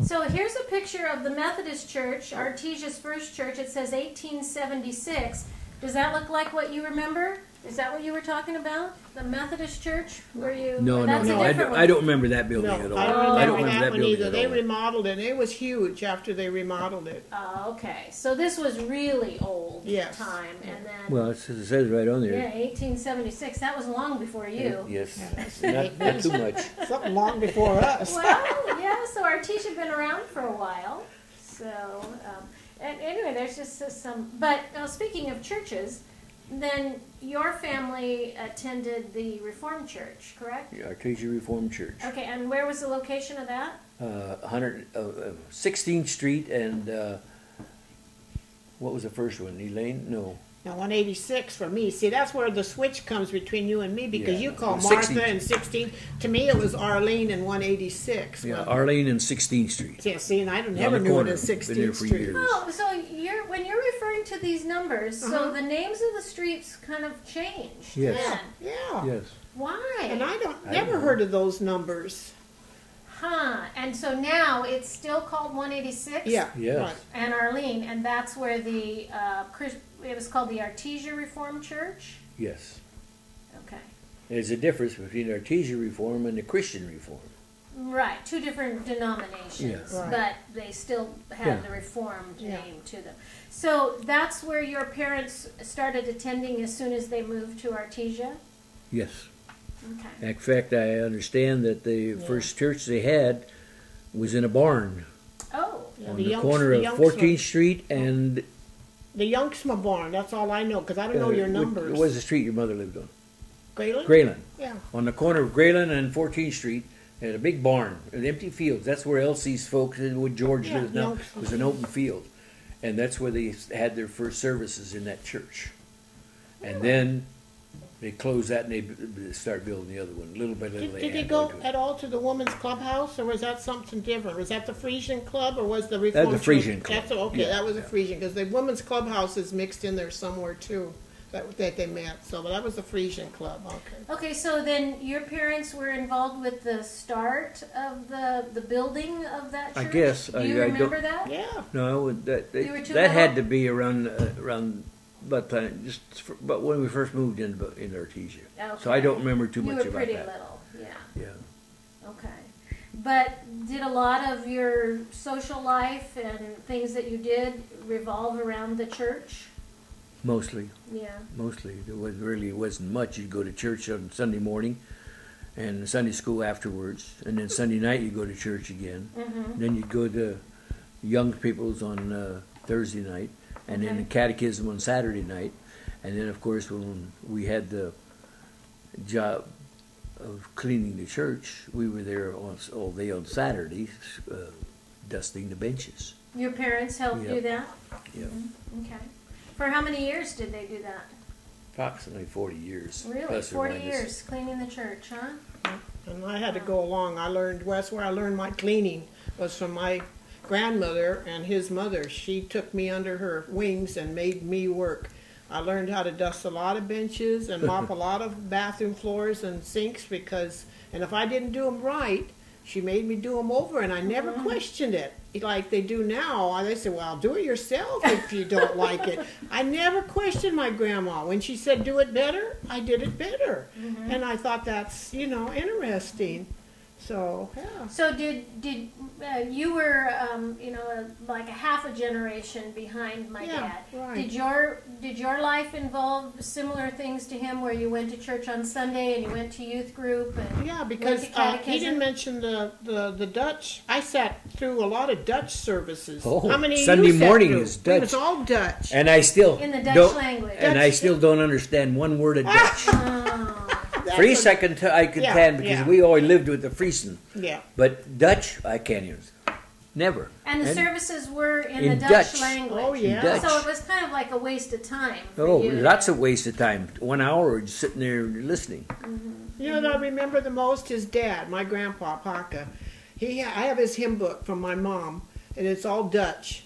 [SPEAKER 1] So here's a picture of the Methodist Church, Artesia's first church. It says 1876. Does that look like what you remember? Is that what you were talking about? The Methodist Church? Were you?
[SPEAKER 2] No,
[SPEAKER 1] that's
[SPEAKER 2] no, no. I don't remember that building at all.
[SPEAKER 3] I don't remember that one either.
[SPEAKER 2] at
[SPEAKER 3] They
[SPEAKER 2] all.
[SPEAKER 3] remodeled it, and it was huge after they remodeled it.
[SPEAKER 1] Okay. So this was really old time, and then.
[SPEAKER 2] Well, it says right on there.
[SPEAKER 1] Yeah, 1876. That was long before you.
[SPEAKER 2] Yes, not too much.
[SPEAKER 3] Something long before us.
[SPEAKER 1] Well, yeah. So Artesia been around for a while. So, and anyway, there's just some. But speaking of churches. Then your family attended the Reformed Church, correct?
[SPEAKER 2] Yeah, Artesia Reformed Church.
[SPEAKER 1] Okay, and where was the location of that?
[SPEAKER 2] 16th Street and what was the first one? Elaine? No.
[SPEAKER 3] Now 186 for me. See, that's where the switch comes between you and me, because you call
[SPEAKER 2] 16th.
[SPEAKER 3] Martha and 16. To me, it was Arlene and 186.
[SPEAKER 2] Yeah, Arlene and 16th Street.
[SPEAKER 3] Yeah, see, and I never knew it as 16th Street.
[SPEAKER 2] Years.
[SPEAKER 1] Oh, so when you're referring to these numbers, so the names of the streets kind of changed.
[SPEAKER 2] Yes.
[SPEAKER 1] Then.
[SPEAKER 3] Yeah.
[SPEAKER 2] Yes.
[SPEAKER 1] Why?
[SPEAKER 3] And I never heard of those numbers.
[SPEAKER 1] And so now it's still called 186?
[SPEAKER 3] Yeah.
[SPEAKER 2] Yes.
[SPEAKER 3] Right.
[SPEAKER 1] And Arlene, and that's where the it was called the Artesia Reformed Church?
[SPEAKER 2] Yes.
[SPEAKER 1] Okay.
[SPEAKER 2] There's a difference between Artesia Reform and the Christian Reform.
[SPEAKER 1] Right, two different denominations,
[SPEAKER 3] Right.
[SPEAKER 1] but they still had the Reformed name to them. So that's where your parents started attending as soon as they moved to Artesia?
[SPEAKER 2] Yes.
[SPEAKER 1] Okay.
[SPEAKER 2] In fact, I understand that the first church they had was in a barn
[SPEAKER 1] Oh.
[SPEAKER 2] on the corner of 14th Street and...
[SPEAKER 3] The Youngsma barn, that's all I know, because I don't know your numbers.
[SPEAKER 2] What was the street your mother lived on?
[SPEAKER 3] Grayland?
[SPEAKER 2] Grayland.
[SPEAKER 3] Yeah.
[SPEAKER 2] On the corner of Grayland and 14th Street, they had a big barn, an empty field. That's where Elsie's folks, what George lives now, was an open field. And that's where they had their first services in that church. And then they closed that and they started building the other one, little by little.
[SPEAKER 3] Did they go at all to the women's clubhouse, or was that something different? Was that the Frisian club, or was the Reformed?
[SPEAKER 2] That's the Frisian club.
[SPEAKER 3] Okay, that was a Frisian, because the women's clubhouse is mixed in there somewhere too, that they met. So, but that was the Frisian club. Okay.
[SPEAKER 1] Okay, so then your parents were involved with the start of the building of that church?
[SPEAKER 2] I guess.
[SPEAKER 1] Do you remember that?
[SPEAKER 3] Yeah.
[SPEAKER 2] No,
[SPEAKER 1] You were too
[SPEAKER 2] that had
[SPEAKER 1] little?
[SPEAKER 2] to be around but but when we first moved in Artesia.
[SPEAKER 1] Okay.
[SPEAKER 2] So I don't remember too much
[SPEAKER 1] You were
[SPEAKER 2] about
[SPEAKER 1] pretty
[SPEAKER 2] that.
[SPEAKER 1] little, yeah.
[SPEAKER 2] Yeah.
[SPEAKER 1] Okay. But did a lot of your social life and things that you did revolve around the church?
[SPEAKER 2] Mostly.
[SPEAKER 1] Yeah.
[SPEAKER 2] Mostly. There wasn't much. You'd go to church on Sunday morning and Sunday school afterwards. And then Sunday night you'd go to church again. Then you'd go to young people's on Thursday night. And then the catechism on Saturday night. And then, of course, when we had the job of cleaning the church, we were there all day on Saturdays, dusting the benches.
[SPEAKER 1] Your parents helped do that?
[SPEAKER 2] Yeah.
[SPEAKER 1] Okay. For how many years did they do that?
[SPEAKER 2] Approximately 40 years.
[SPEAKER 1] Really?
[SPEAKER 2] plus or
[SPEAKER 1] 40
[SPEAKER 2] minus.
[SPEAKER 1] years cleaning the church, huh?
[SPEAKER 3] And I had to go along. That's where I learned my cleaning, was from my grandmother and his mother. She took me under her wings and made me work. I learned how to dust a lot of benches and mop a lot of bathroom floors and sinks, and if I didn't do them right, she made me do them over, and I never questioned it like they do now. They say, well, do it yourself if you don't like it. I never questioned my grandma. When she said do it better, I did it better. And I thought that's, you know, interesting. So, yeah.
[SPEAKER 1] So did you were you know, like a half a generation behind my dad.
[SPEAKER 3] Right.
[SPEAKER 1] Did your life involve similar things to him, where you went to church on Sunday and you went to youth group and
[SPEAKER 3] Yeah, because
[SPEAKER 1] went to catechism?
[SPEAKER 3] he didn't mention the Dutch. I sat through a lot of Dutch services.
[SPEAKER 2] Oh,
[SPEAKER 3] How many
[SPEAKER 2] Sunday
[SPEAKER 3] you sat
[SPEAKER 2] morning
[SPEAKER 3] through?
[SPEAKER 2] is Dutch.
[SPEAKER 3] It was all Dutch.
[SPEAKER 2] And I still
[SPEAKER 1] In the Dutch
[SPEAKER 2] don't,
[SPEAKER 1] language.
[SPEAKER 2] and I still don't understand one word of Dutch.
[SPEAKER 1] Oh.
[SPEAKER 2] Fries I can
[SPEAKER 3] Yeah,
[SPEAKER 2] can because
[SPEAKER 3] yeah.
[SPEAKER 2] we always lived with the Friesen.
[SPEAKER 3] Yeah.
[SPEAKER 2] But Dutch, I can't use. Never.
[SPEAKER 1] And the services were in
[SPEAKER 2] in
[SPEAKER 1] the
[SPEAKER 2] Dutch.
[SPEAKER 1] Dutch language.
[SPEAKER 3] Oh, yeah.
[SPEAKER 2] Dutch.
[SPEAKER 1] So it was kind of like a waste of time for
[SPEAKER 2] Oh,
[SPEAKER 1] you.
[SPEAKER 2] lots of waste of time. 1 hour just sitting there listening.
[SPEAKER 3] You know what I remember the most? His dad, my grandpa, Paka. I have his hymn book from my mom, and it's all Dutch.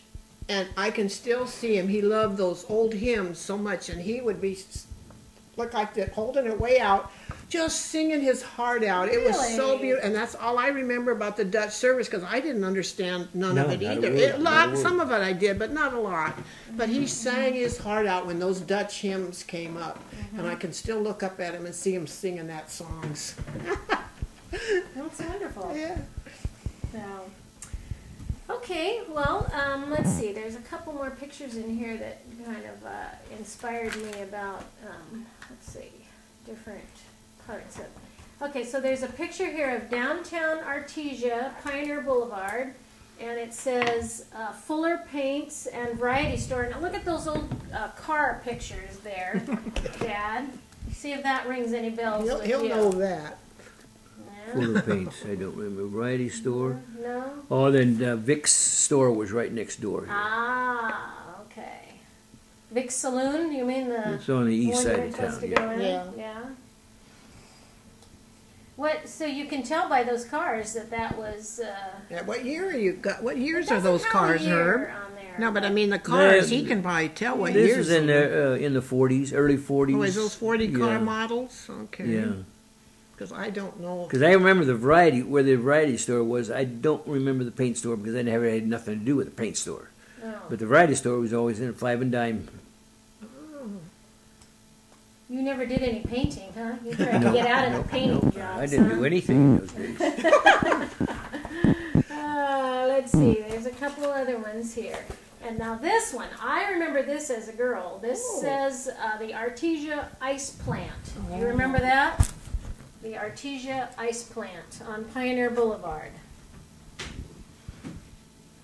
[SPEAKER 3] And I can still see him. He loved those old hymns so much, and he would be look like that, holding it way out, just singing his heart out. It was so
[SPEAKER 1] Really?
[SPEAKER 3] beautiful, and that's all I remember about the Dutch service, because I didn't understand none of
[SPEAKER 2] No,
[SPEAKER 3] it
[SPEAKER 2] not a
[SPEAKER 3] either.
[SPEAKER 2] word, not a word.
[SPEAKER 3] Some of it I did, but not a lot. But he sang his heart out when those Dutch hymns came up, and I can still look up at him and see him singing that songs.
[SPEAKER 1] That's wonderful.
[SPEAKER 3] Yeah.
[SPEAKER 1] So, okay, well, let's see. There's a couple more pictures in here that kind of inspired me about, let's see, different parts of. Okay, so there's a picture here of downtown Artesia, Pioneer Boulevard, and it says Fuller Paints and Variety Store. Now look at those old car pictures there, Dad. See if that rings any bells with
[SPEAKER 3] He'll
[SPEAKER 1] you.
[SPEAKER 3] know that.
[SPEAKER 1] Yeah.
[SPEAKER 2] Full of paints. I don't remember. Variety store.
[SPEAKER 1] No?
[SPEAKER 2] Oh, then Vic's store was right next door. Here.
[SPEAKER 1] Ah, okay. Vic's Saloon, you mean the
[SPEAKER 2] It's on the east
[SPEAKER 1] one
[SPEAKER 2] side
[SPEAKER 1] you're
[SPEAKER 2] of
[SPEAKER 1] supposed
[SPEAKER 2] town.
[SPEAKER 1] to go
[SPEAKER 2] Yeah.
[SPEAKER 1] in?
[SPEAKER 3] Yeah.
[SPEAKER 1] What? So you can tell by those cars that was.
[SPEAKER 3] Yeah, what year are you got? What years
[SPEAKER 1] it
[SPEAKER 3] are
[SPEAKER 1] doesn't
[SPEAKER 3] those
[SPEAKER 1] have a
[SPEAKER 3] cars,
[SPEAKER 1] year
[SPEAKER 3] Herb?
[SPEAKER 1] on there,
[SPEAKER 3] No, but I mean the cars.
[SPEAKER 2] Yeah.
[SPEAKER 3] He can probably tell what
[SPEAKER 2] This
[SPEAKER 3] years.
[SPEAKER 2] is in the 40s, early 40s.
[SPEAKER 3] Oh, is those 40 car
[SPEAKER 2] Yeah.
[SPEAKER 3] models? Okay.
[SPEAKER 2] Yeah.
[SPEAKER 3] Because I don't know.
[SPEAKER 2] Because I remember the variety, where the variety store was. I don't remember the paint store because I never had nothing to do with the paint store.
[SPEAKER 1] Oh.
[SPEAKER 2] But the variety store was always in Five and Dime.
[SPEAKER 1] You never did any painting, huh? You tried to get out of the painting jobs.
[SPEAKER 2] I didn't do anything in those days.
[SPEAKER 1] Let's see. There's a couple other ones here. And now this one, I remember this as a girl. This says the Artesia Ice Plant. You remember that? The Artesia Ice Plant on Pioneer Boulevard.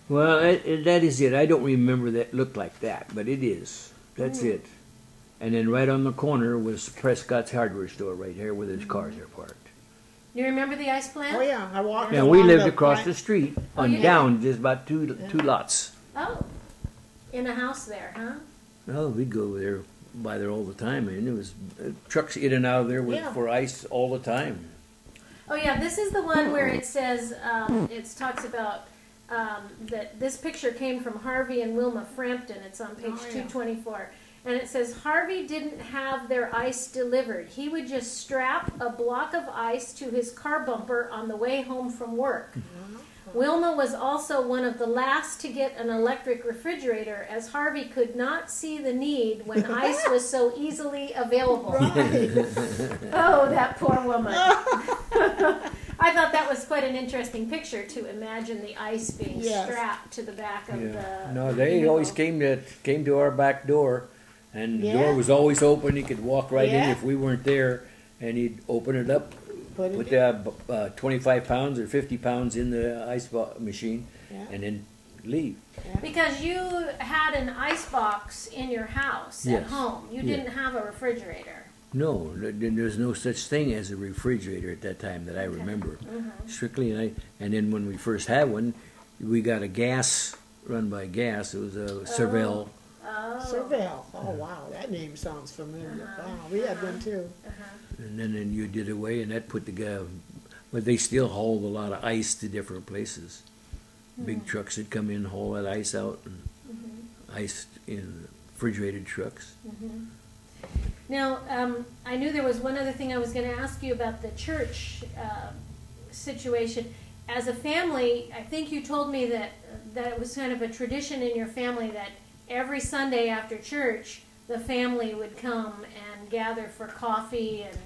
[SPEAKER 2] Well, that is it. I don't remember that looked like that, but it is. That's it. And then right on the corner was Prescott's hardware store right here where his cars are parked.
[SPEAKER 1] You remember the ice plant?
[SPEAKER 3] Oh yeah, I walked.
[SPEAKER 2] And we
[SPEAKER 3] along
[SPEAKER 2] lived
[SPEAKER 3] the
[SPEAKER 2] across
[SPEAKER 3] plant-
[SPEAKER 2] the street
[SPEAKER 1] Oh,
[SPEAKER 2] on
[SPEAKER 1] you did?
[SPEAKER 2] down just about two lots.
[SPEAKER 1] Oh, in a house there, huh?
[SPEAKER 2] Oh, we'd go there by there all the time, and it was trucks in and out of there
[SPEAKER 3] Yeah.
[SPEAKER 2] for ice all the time.
[SPEAKER 1] Oh yeah, this is the one where it says, it talks about that this picture came from Harvey and Wilma Frampton. It's on page 224. And it says, Harvey didn't have their ice delivered. He would just strap a block of ice to his car bumper on the way home from work. Wilma was also one of the last to get an electric refrigerator, as Harvey could not see the need when ice was so easily available. Oh, that poor woman. I thought that was quite an interesting picture, to imagine the ice being
[SPEAKER 3] Yes.
[SPEAKER 1] strapped to the back of the
[SPEAKER 2] No, they
[SPEAKER 1] vehicle.
[SPEAKER 2] always came to our back door, and the
[SPEAKER 3] Yeah.
[SPEAKER 2] door was always open. He could walk right in
[SPEAKER 3] Yeah.
[SPEAKER 2] if we weren't there, and he'd open it up,
[SPEAKER 3] Put
[SPEAKER 2] put
[SPEAKER 3] it
[SPEAKER 2] the 25 pounds or 50 pounds in the machine,
[SPEAKER 3] Yeah.
[SPEAKER 2] and then leave.
[SPEAKER 1] Because you had an ice box in your house at
[SPEAKER 2] Yes.
[SPEAKER 1] home. You
[SPEAKER 2] Yeah.
[SPEAKER 1] didn't have a refrigerator.
[SPEAKER 2] No, there's no such thing as a refrigerator at that time that I remember. Strictly, and then when we first had one, we got a gas, run by gas. It was a Cervelle.
[SPEAKER 1] Oh.
[SPEAKER 3] Cervelle. Oh wow, that name sounds familiar. Wow, we had one too.
[SPEAKER 2] And then you did away, and that put the guy. But they still hauled a lot of ice to different places. Big trucks that come in, haul that ice out, and ice in refrigerated trucks.
[SPEAKER 1] Now, I knew there was one other thing I was going to ask you about the church situation. as a family, I think you told me that it was kind of a tradition in your family that every Sunday after church, the family would come and gather for coffee and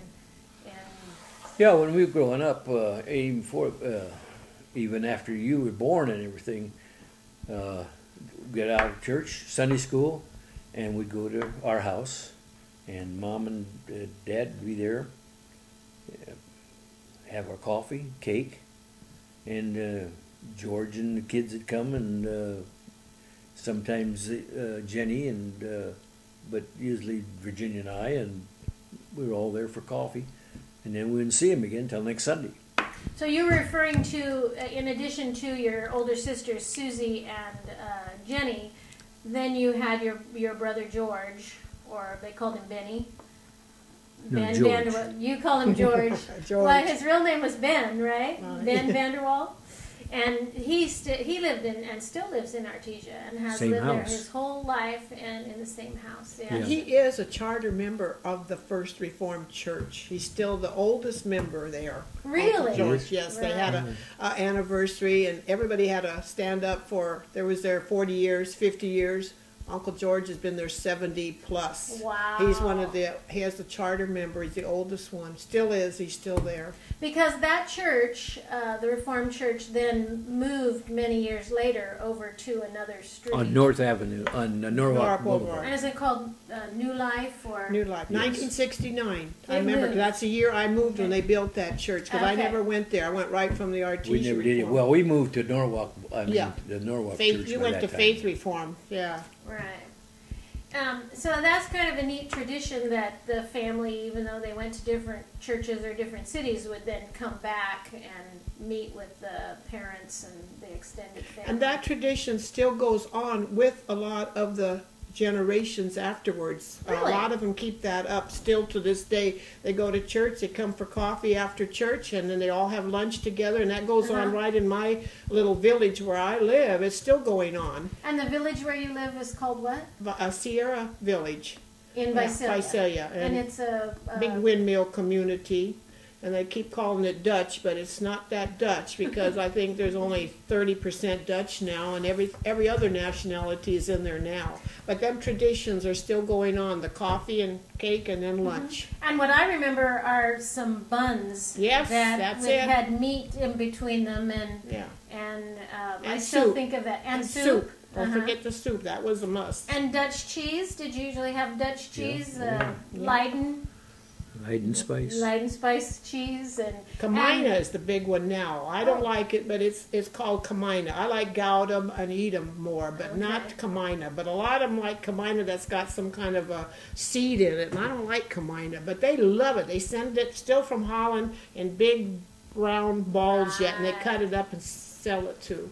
[SPEAKER 2] Yeah, when we were growing up, even before, even after you were born and everything, get out of church, Sunday school, and we'd go to our house, and Mom and Dad would be there, have our coffee, cake, and George and the kids would come, and sometimes Jennie, and but usually Virginia and I, and we were all there for coffee, and then we wouldn't see him again until next Sunday.
[SPEAKER 1] So you were referring to, in addition to your older sisters, Susie and Jennie, then you had your brother George, or they called him Benny.
[SPEAKER 2] No,
[SPEAKER 1] Ben
[SPEAKER 2] George.
[SPEAKER 1] Vanderwall. You call him George.
[SPEAKER 3] George.
[SPEAKER 1] Well, his real name was Ben, right? Ben
[SPEAKER 3] yeah.
[SPEAKER 1] Vanderwall. And he lived in and still lives in Artesia and has
[SPEAKER 2] Same
[SPEAKER 1] lived there
[SPEAKER 2] house.
[SPEAKER 1] his whole life and in the same house. Yeah.
[SPEAKER 2] Yeah.
[SPEAKER 3] He is a charter member of the First Reformed Church. He's still the oldest member there.
[SPEAKER 1] Really?
[SPEAKER 3] Uncle George, yes. They had a anniversary, and everybody had to stand up for, there was there 40 years, 50 years. Uncle George has been there 70 plus.
[SPEAKER 1] Wow.
[SPEAKER 3] He has the charter member. He's the oldest one. Still is. He's still there.
[SPEAKER 1] Because that church, the Reformed Church, then moved many years later over to another street.
[SPEAKER 2] On North Avenue, on Norwalk Boulevard.
[SPEAKER 1] And is it called New Life or?
[SPEAKER 3] New Life.
[SPEAKER 2] Yes.
[SPEAKER 3] 1969. I
[SPEAKER 1] It
[SPEAKER 3] remember, 'cause
[SPEAKER 1] moved.
[SPEAKER 3] that's the year I moved when
[SPEAKER 1] Okay.
[SPEAKER 3] they built that church. Because I
[SPEAKER 1] Okay.
[SPEAKER 3] never went there. I went right from the Artesia
[SPEAKER 2] We never did it.
[SPEAKER 3] Reform.
[SPEAKER 2] Well, we moved to Norwalk.
[SPEAKER 3] Yeah.
[SPEAKER 2] The Norwalk
[SPEAKER 3] Faith,
[SPEAKER 2] Church.
[SPEAKER 3] you
[SPEAKER 2] by
[SPEAKER 3] went
[SPEAKER 2] that
[SPEAKER 3] to
[SPEAKER 2] time.
[SPEAKER 3] Faith Reform, yeah.
[SPEAKER 1] Right. So that's kind of a neat tradition that the family, even though they went to different churches or different cities, would then come back and meet with the parents and the extended family.
[SPEAKER 3] And that tradition still goes on with a lot of the generations afterwards.
[SPEAKER 1] Really?
[SPEAKER 3] A lot of them keep that up still to this day. They go to church, they come for coffee after church, and then they all have lunch together, and that goes on right in my little village where I live. It's still going on.
[SPEAKER 1] And the village where you live is called what?
[SPEAKER 3] Sierra Village.
[SPEAKER 1] In
[SPEAKER 3] Yeah,
[SPEAKER 1] Visalia.
[SPEAKER 3] Visalia.
[SPEAKER 1] And it's a
[SPEAKER 3] big windmill community, and they keep calling it Dutch, but it's not that Dutch because I think there's only 30% Dutch now, and every other nationality is in there now. But them traditions are still going on: the coffee and cake, and then lunch.
[SPEAKER 1] And what I remember are some buns
[SPEAKER 3] Yes,
[SPEAKER 1] that
[SPEAKER 3] that's it.
[SPEAKER 1] had meat in between them,
[SPEAKER 3] Yeah,
[SPEAKER 1] and I
[SPEAKER 3] And
[SPEAKER 1] still
[SPEAKER 3] soup.
[SPEAKER 1] think of that. And
[SPEAKER 3] soup. Don't
[SPEAKER 1] Uh-huh.
[SPEAKER 3] forget the soup. That was a must.
[SPEAKER 1] And Dutch cheese. Did you usually have Dutch cheese?
[SPEAKER 2] Yeah.
[SPEAKER 1] Leiden,
[SPEAKER 2] Leiden Spice.
[SPEAKER 1] Leiden spice cheese, and
[SPEAKER 3] Kamina is the big one now. I don't like it, but it's called Kamina. I like Gouda and Edam more, but not Kamina. But a lot of them like Kamina that's got some kind of a seed in it, and I don't like Kamina. But they love it. They send it still from Holland in big round balls yet, and they cut it up and sell it too.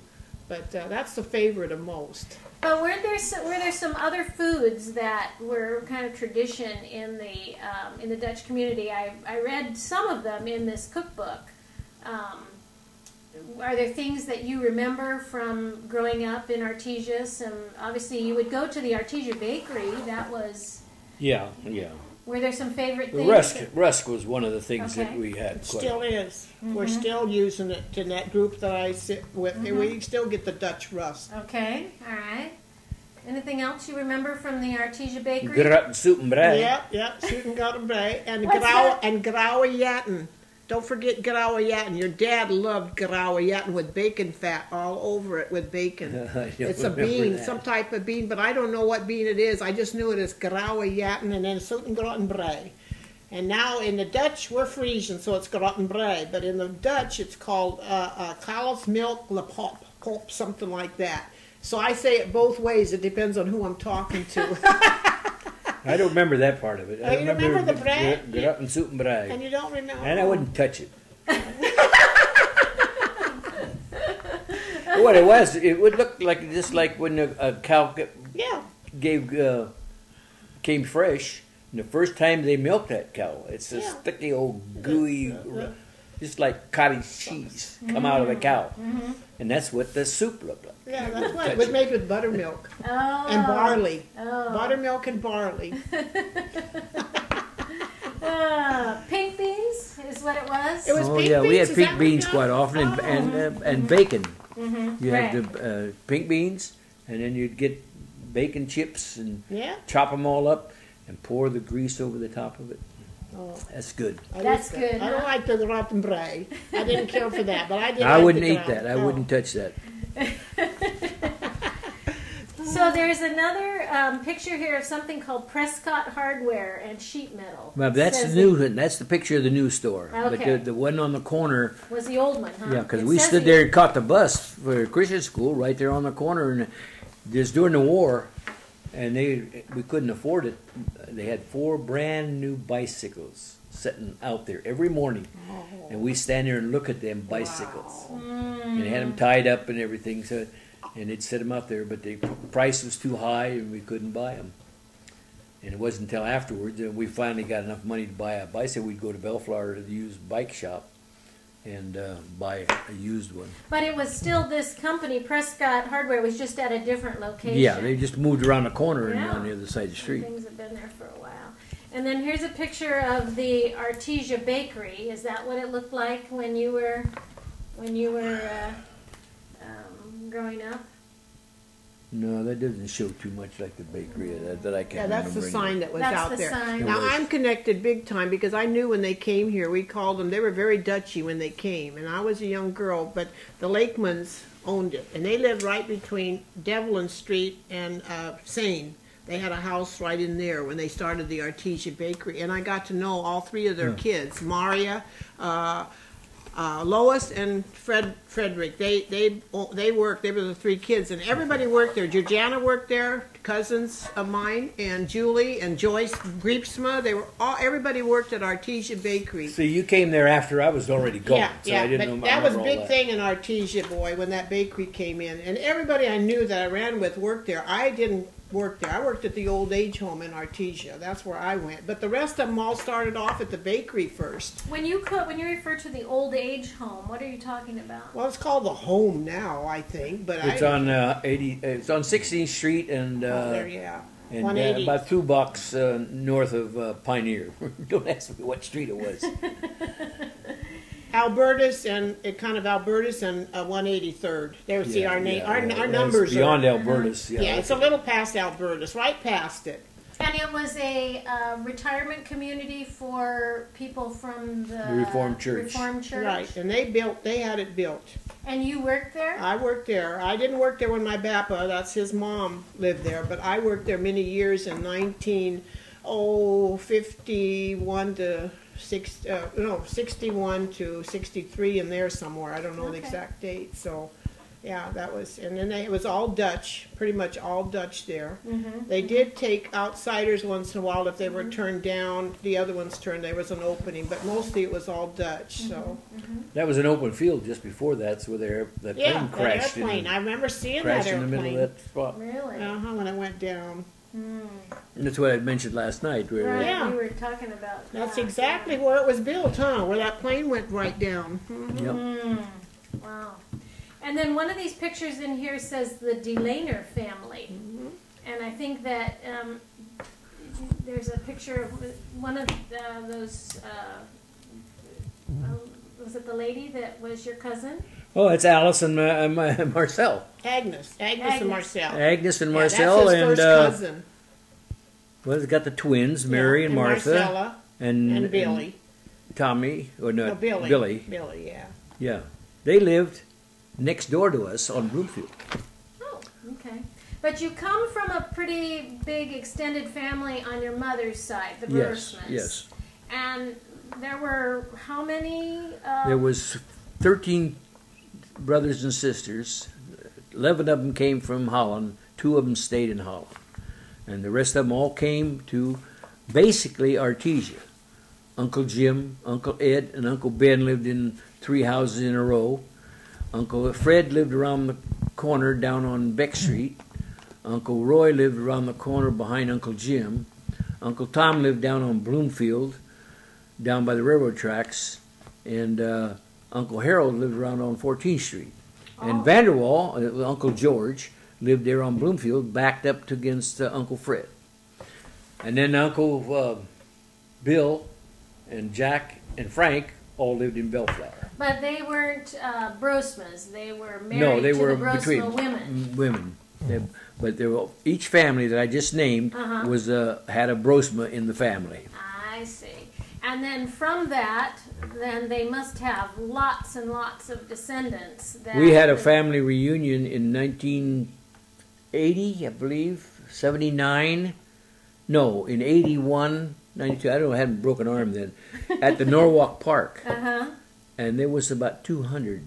[SPEAKER 3] But that's the favorite of most.
[SPEAKER 1] But were there some other foods that were kind of tradition in the Dutch community? I read some of them in this cookbook. Are there things that you remember from growing up in Artesia? Obviously, you would go to the Artesia bakery. That was.
[SPEAKER 2] Yeah.
[SPEAKER 1] Were there some favorite
[SPEAKER 2] The
[SPEAKER 1] things?
[SPEAKER 2] rusk was one of the things that
[SPEAKER 1] Okay.
[SPEAKER 2] we had.
[SPEAKER 3] It still is. We're still using it in that group that I sit with. We still get the Dutch rust.
[SPEAKER 1] Okay, all right. Anything else you remember from the Artesia bakery?
[SPEAKER 2] Grut soup and brei.
[SPEAKER 3] Yep, shooting got them right. And
[SPEAKER 1] What's that?
[SPEAKER 3] grauwe yatten. Don't forget grauwe yatten. Your dad loved grauwe yatten with bacon fat all over it with bacon.
[SPEAKER 2] I don't
[SPEAKER 3] It's a
[SPEAKER 2] remember
[SPEAKER 3] bean,
[SPEAKER 2] that.
[SPEAKER 3] some type of bean, but I don't know what bean it is. I just knew it as grauwe yatten and then zoeten grotten brei. And now in the Dutch, we're Frisian, so it's grotten brei. But in the Dutch, it's called kalf's milk le pop, something like that. So I say it both ways. It depends on who I'm talking to.
[SPEAKER 2] I don't remember that part of it.
[SPEAKER 3] Oh, you remember the brei?
[SPEAKER 2] Grut and soup and brei.
[SPEAKER 3] And you don't remember?
[SPEAKER 2] And I wouldn't touch it. What it was, it would look like just like when a cow
[SPEAKER 3] Yeah.
[SPEAKER 2] came fresh. And the first time they milked that cow, it's a
[SPEAKER 3] Yeah.
[SPEAKER 2] sticky old gooey, just like cottage cheese come out of a cow, and that's what the soup looked like.
[SPEAKER 3] Yeah, that's right. It was made with buttermilk
[SPEAKER 1] Oh.
[SPEAKER 3] and barley.
[SPEAKER 1] Oh.
[SPEAKER 3] Buttermilk and barley.
[SPEAKER 1] Pink beans? Is what it was?
[SPEAKER 3] It was
[SPEAKER 2] Oh
[SPEAKER 3] pink
[SPEAKER 2] yeah, we
[SPEAKER 3] beans,
[SPEAKER 2] had
[SPEAKER 3] is
[SPEAKER 2] pink
[SPEAKER 3] that what
[SPEAKER 2] beans
[SPEAKER 3] you
[SPEAKER 2] quite
[SPEAKER 3] got?
[SPEAKER 2] often,
[SPEAKER 3] Oh.
[SPEAKER 2] and bacon. You
[SPEAKER 1] Right.
[SPEAKER 2] had the pink beans, and then you'd get bacon chips and
[SPEAKER 3] Yeah.
[SPEAKER 2] chop them all up and pour the grease over the top of it.
[SPEAKER 3] Oh,
[SPEAKER 2] That's good.
[SPEAKER 1] That's
[SPEAKER 3] I
[SPEAKER 1] good,
[SPEAKER 3] don't
[SPEAKER 1] huh?
[SPEAKER 3] like the rattenbrei. I didn't care for that, but I did.
[SPEAKER 2] I
[SPEAKER 3] like
[SPEAKER 2] wouldn't
[SPEAKER 3] the
[SPEAKER 2] eat that. I
[SPEAKER 3] oh.
[SPEAKER 2] wouldn't touch that.
[SPEAKER 1] So there's another picture here of something called Prescott Hardware and Sheet Metal.
[SPEAKER 2] Well, that's the
[SPEAKER 1] Says
[SPEAKER 2] new one. That's the picture of the new store.
[SPEAKER 1] Okay.
[SPEAKER 2] But the one on the corner,
[SPEAKER 1] it was the old one, huh?
[SPEAKER 2] yeah, because
[SPEAKER 1] It
[SPEAKER 2] we
[SPEAKER 1] says
[SPEAKER 2] stood
[SPEAKER 1] it-
[SPEAKER 2] there and caught the bus for Christian school right there on the corner, and just during the war, and we couldn't afford it. They had 4 brand new bicycles sitting out there every morning, and we stand there and look at them bicycles, and they had them tied up and everything. So, and they'd set them out there, but the price was too high, and we couldn't buy them. And it wasn't until afterwards that we finally got enough money to buy a bicycle. We'd go to Bellflower to the used bike shop and buy a used one.
[SPEAKER 1] But it was still this company, Prescott Hardware, was just at a different location.
[SPEAKER 2] Yeah, they just moved around the corner and
[SPEAKER 1] Yeah.
[SPEAKER 2] on the other side of the street.
[SPEAKER 1] Things have been there for a while. And then here's a picture of the Artesia Bakery. Is that what it looked like when you were growing up?
[SPEAKER 2] No, that doesn't show too much like the bakery that I can
[SPEAKER 3] Yeah,
[SPEAKER 2] remember.
[SPEAKER 3] that's the sign that was
[SPEAKER 1] That's
[SPEAKER 3] out
[SPEAKER 1] the
[SPEAKER 3] there.
[SPEAKER 1] sign.
[SPEAKER 3] Now
[SPEAKER 2] It was.
[SPEAKER 3] I'm connected big time because I knew when they came here. We called them. They were very Dutchy when they came, and I was a young girl. But the Lakemans owned it, and they lived right between Devlin Street and Seine. They had a house right in there when they started the Artesia Bakery, and I got to know all 3 of their kids, Maria, Lois, and Frederick. They worked. They were the 3 kids, and everybody worked there. Georgiana worked there, cousins of mine, and Julie and Joyce Griepsma. Everybody worked at Artesia Bakery.
[SPEAKER 2] See, you came there after I was already gone,
[SPEAKER 3] Yeah,
[SPEAKER 2] so
[SPEAKER 3] yeah,
[SPEAKER 2] I didn't
[SPEAKER 3] but
[SPEAKER 2] know.
[SPEAKER 3] that was a
[SPEAKER 2] remember
[SPEAKER 3] big
[SPEAKER 2] all
[SPEAKER 3] thing in Artesia, boy, when that bakery came in. And everybody I knew that I ran with worked there. I didn't work there. I worked at the old age home in Artesia. That's where I went. But the rest of them all started off at the bakery first.
[SPEAKER 1] When you refer to the old age home, what are you talking about?
[SPEAKER 3] Well, it's called the home now, I think. But
[SPEAKER 2] It's on 80. It's on 16th Street and
[SPEAKER 3] there, yeah.
[SPEAKER 2] and
[SPEAKER 3] 180.
[SPEAKER 2] about 2 blocks north of Pioneer. Don't ask me what street it was.
[SPEAKER 3] Albertus and kind of Albertus and 183rd. There, see our name, our
[SPEAKER 2] It's
[SPEAKER 3] numbers
[SPEAKER 2] beyond
[SPEAKER 3] are.
[SPEAKER 2] Albertus.
[SPEAKER 3] Yeah, it's a little past Albertus, right past it.
[SPEAKER 1] And it was a retirement community for people from the
[SPEAKER 2] Reformed Church.
[SPEAKER 1] Reformed Church.
[SPEAKER 3] Right, and they had it built.
[SPEAKER 1] And you worked there?
[SPEAKER 3] I worked there. I didn't work there when my Papa, that's his mom, lived there, but I worked there many years in 51 to 61 to 63 in there somewhere. I don't know the
[SPEAKER 1] Okay.
[SPEAKER 3] exact date. So, yeah, that was, and then it was all Dutch, pretty much all Dutch there.
[SPEAKER 1] Mm-hmm.
[SPEAKER 3] They did take outsiders once in a while if they were turned down. The other ones turned. There was an opening, but mostly it was all Dutch. So.
[SPEAKER 2] That was an open field just before that, so that
[SPEAKER 3] Yeah,
[SPEAKER 2] plane
[SPEAKER 3] that
[SPEAKER 2] crashed
[SPEAKER 3] airplane. I remember seeing that
[SPEAKER 2] crashed in the
[SPEAKER 3] airplane.
[SPEAKER 2] middle of that spot.
[SPEAKER 1] Really?
[SPEAKER 3] When it went down.
[SPEAKER 1] Mm.
[SPEAKER 2] And that's what I mentioned last night. Where
[SPEAKER 1] Right,
[SPEAKER 3] Yeah.
[SPEAKER 1] we were talking about
[SPEAKER 3] That's
[SPEAKER 1] that.
[SPEAKER 3] exactly where it was built, huh? Where that plane went right down. Mhm.
[SPEAKER 2] Yep.
[SPEAKER 1] Mm. Wow. And then one of these pictures in here says the Delaner family.
[SPEAKER 3] Mm-hmm.
[SPEAKER 1] And I think that there's a picture of one of those, was it the lady that was your cousin?
[SPEAKER 2] Oh, it's Alice and Marcel.
[SPEAKER 3] Agnes and Marcel.
[SPEAKER 2] Agnes and
[SPEAKER 3] Yeah,
[SPEAKER 2] Marcel,
[SPEAKER 3] that's his
[SPEAKER 2] and
[SPEAKER 3] first cousin.
[SPEAKER 2] well, it's got the twins, Mary
[SPEAKER 3] Yeah,
[SPEAKER 2] and Martha,
[SPEAKER 3] Marcella and Billy.
[SPEAKER 2] Tommy, or no,
[SPEAKER 3] No, Billy.
[SPEAKER 2] Billy.
[SPEAKER 3] Billy, yeah.
[SPEAKER 2] Yeah, they lived next door to us on Bloomfield.
[SPEAKER 1] Oh, okay. But you come from a pretty big extended family on your mother's side, the
[SPEAKER 2] Yes,
[SPEAKER 1] Bursmans.
[SPEAKER 2] yes.
[SPEAKER 1] And there were how many?
[SPEAKER 2] There was 13 brothers and sisters. 11 of them came from Holland. 2 of them stayed in Holland. And the rest of them all came to basically Artesia. Uncle Jim, Uncle Ed, and Uncle Ben lived in 3 houses in a row. Uncle Fred lived around the corner down on Beck Street. Uncle Roy lived around the corner behind Uncle Jim. Uncle Tom lived down on Bloomfield, down by the railroad tracks. And Uncle Harold lived around on 14th Street. And Vanderwall, Uncle George, lived there on Bloomfield, backed up to against Uncle Fred. And then Uncle Bill and Jack and Frank all lived in Bellflower.
[SPEAKER 1] But they weren't Brosmas. They were married
[SPEAKER 2] No, they
[SPEAKER 1] to
[SPEAKER 2] were
[SPEAKER 1] the Brosma
[SPEAKER 2] between
[SPEAKER 1] women.
[SPEAKER 2] women. But they were, each family that I just named was had a Brosma in the family.
[SPEAKER 1] I see. And then from that, then they must have lots and lots of descendants. That
[SPEAKER 2] We had a family reunion in 1980, I believe, 79. No, in 81, 92. I don't know, I hadn't broken arm then. At the Norwalk Park.
[SPEAKER 1] Uh-huh.
[SPEAKER 2] And there was about 200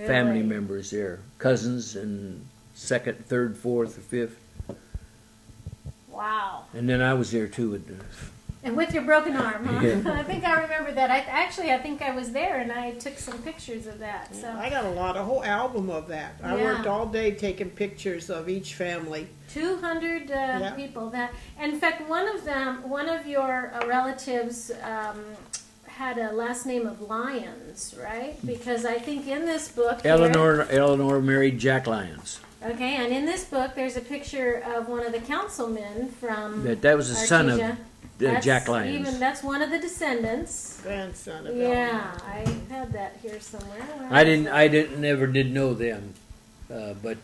[SPEAKER 2] family members there. Cousins and second, third, fourth, or fifth.
[SPEAKER 1] Wow.
[SPEAKER 2] And then I was there too.
[SPEAKER 1] And with your broken arm, huh?
[SPEAKER 2] Yeah.
[SPEAKER 1] I think I remember that. I think I was there and I took some pictures of that. So
[SPEAKER 3] I got a whole album of that. I
[SPEAKER 1] Yeah.
[SPEAKER 3] worked all day taking pictures of each family.
[SPEAKER 1] 200 people. That, in fact, one of your relatives had a last name of Lyons, right? Because I think in this book, here-
[SPEAKER 2] Eleanor married Jack Lyons.
[SPEAKER 1] okay, and in this book, there's a picture of one of the councilmen from
[SPEAKER 2] That was the son of
[SPEAKER 1] Artesia. That's
[SPEAKER 2] Jack Lyons.
[SPEAKER 1] That's one of the descendants.
[SPEAKER 3] Grandson of
[SPEAKER 1] Yeah, I had that here somewhere. Where
[SPEAKER 2] I
[SPEAKER 1] is it?
[SPEAKER 2] never did know them, but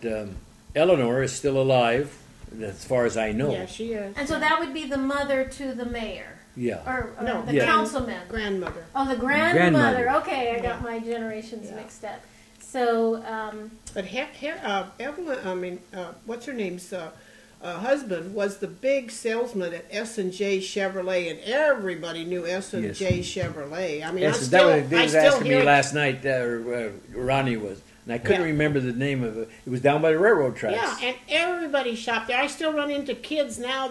[SPEAKER 2] Eleanor is still alive, as far as I know.
[SPEAKER 3] Yeah, she is.
[SPEAKER 1] And so that would be the mother to the mayor,
[SPEAKER 2] Yeah.
[SPEAKER 1] or
[SPEAKER 3] No,
[SPEAKER 1] the
[SPEAKER 2] Yeah.
[SPEAKER 1] councilman.
[SPEAKER 3] Grandmother.
[SPEAKER 1] Oh, the grandmother.
[SPEAKER 2] Grandmother.
[SPEAKER 1] Okay, I got
[SPEAKER 3] Yeah.
[SPEAKER 1] my generations
[SPEAKER 3] Yeah.
[SPEAKER 1] mixed up. So,
[SPEAKER 3] But Evelyn, what's her name's husband was the big salesman at S&J Chevrolet, and everybody knew S&J Chevrolet. I mean,
[SPEAKER 2] Yes, they was asking me last night, Ronnie was, and I couldn't
[SPEAKER 3] Yeah.
[SPEAKER 2] remember the name of it. It was down by the railroad tracks.
[SPEAKER 3] Yeah, and everybody shopped there. I still run into kids now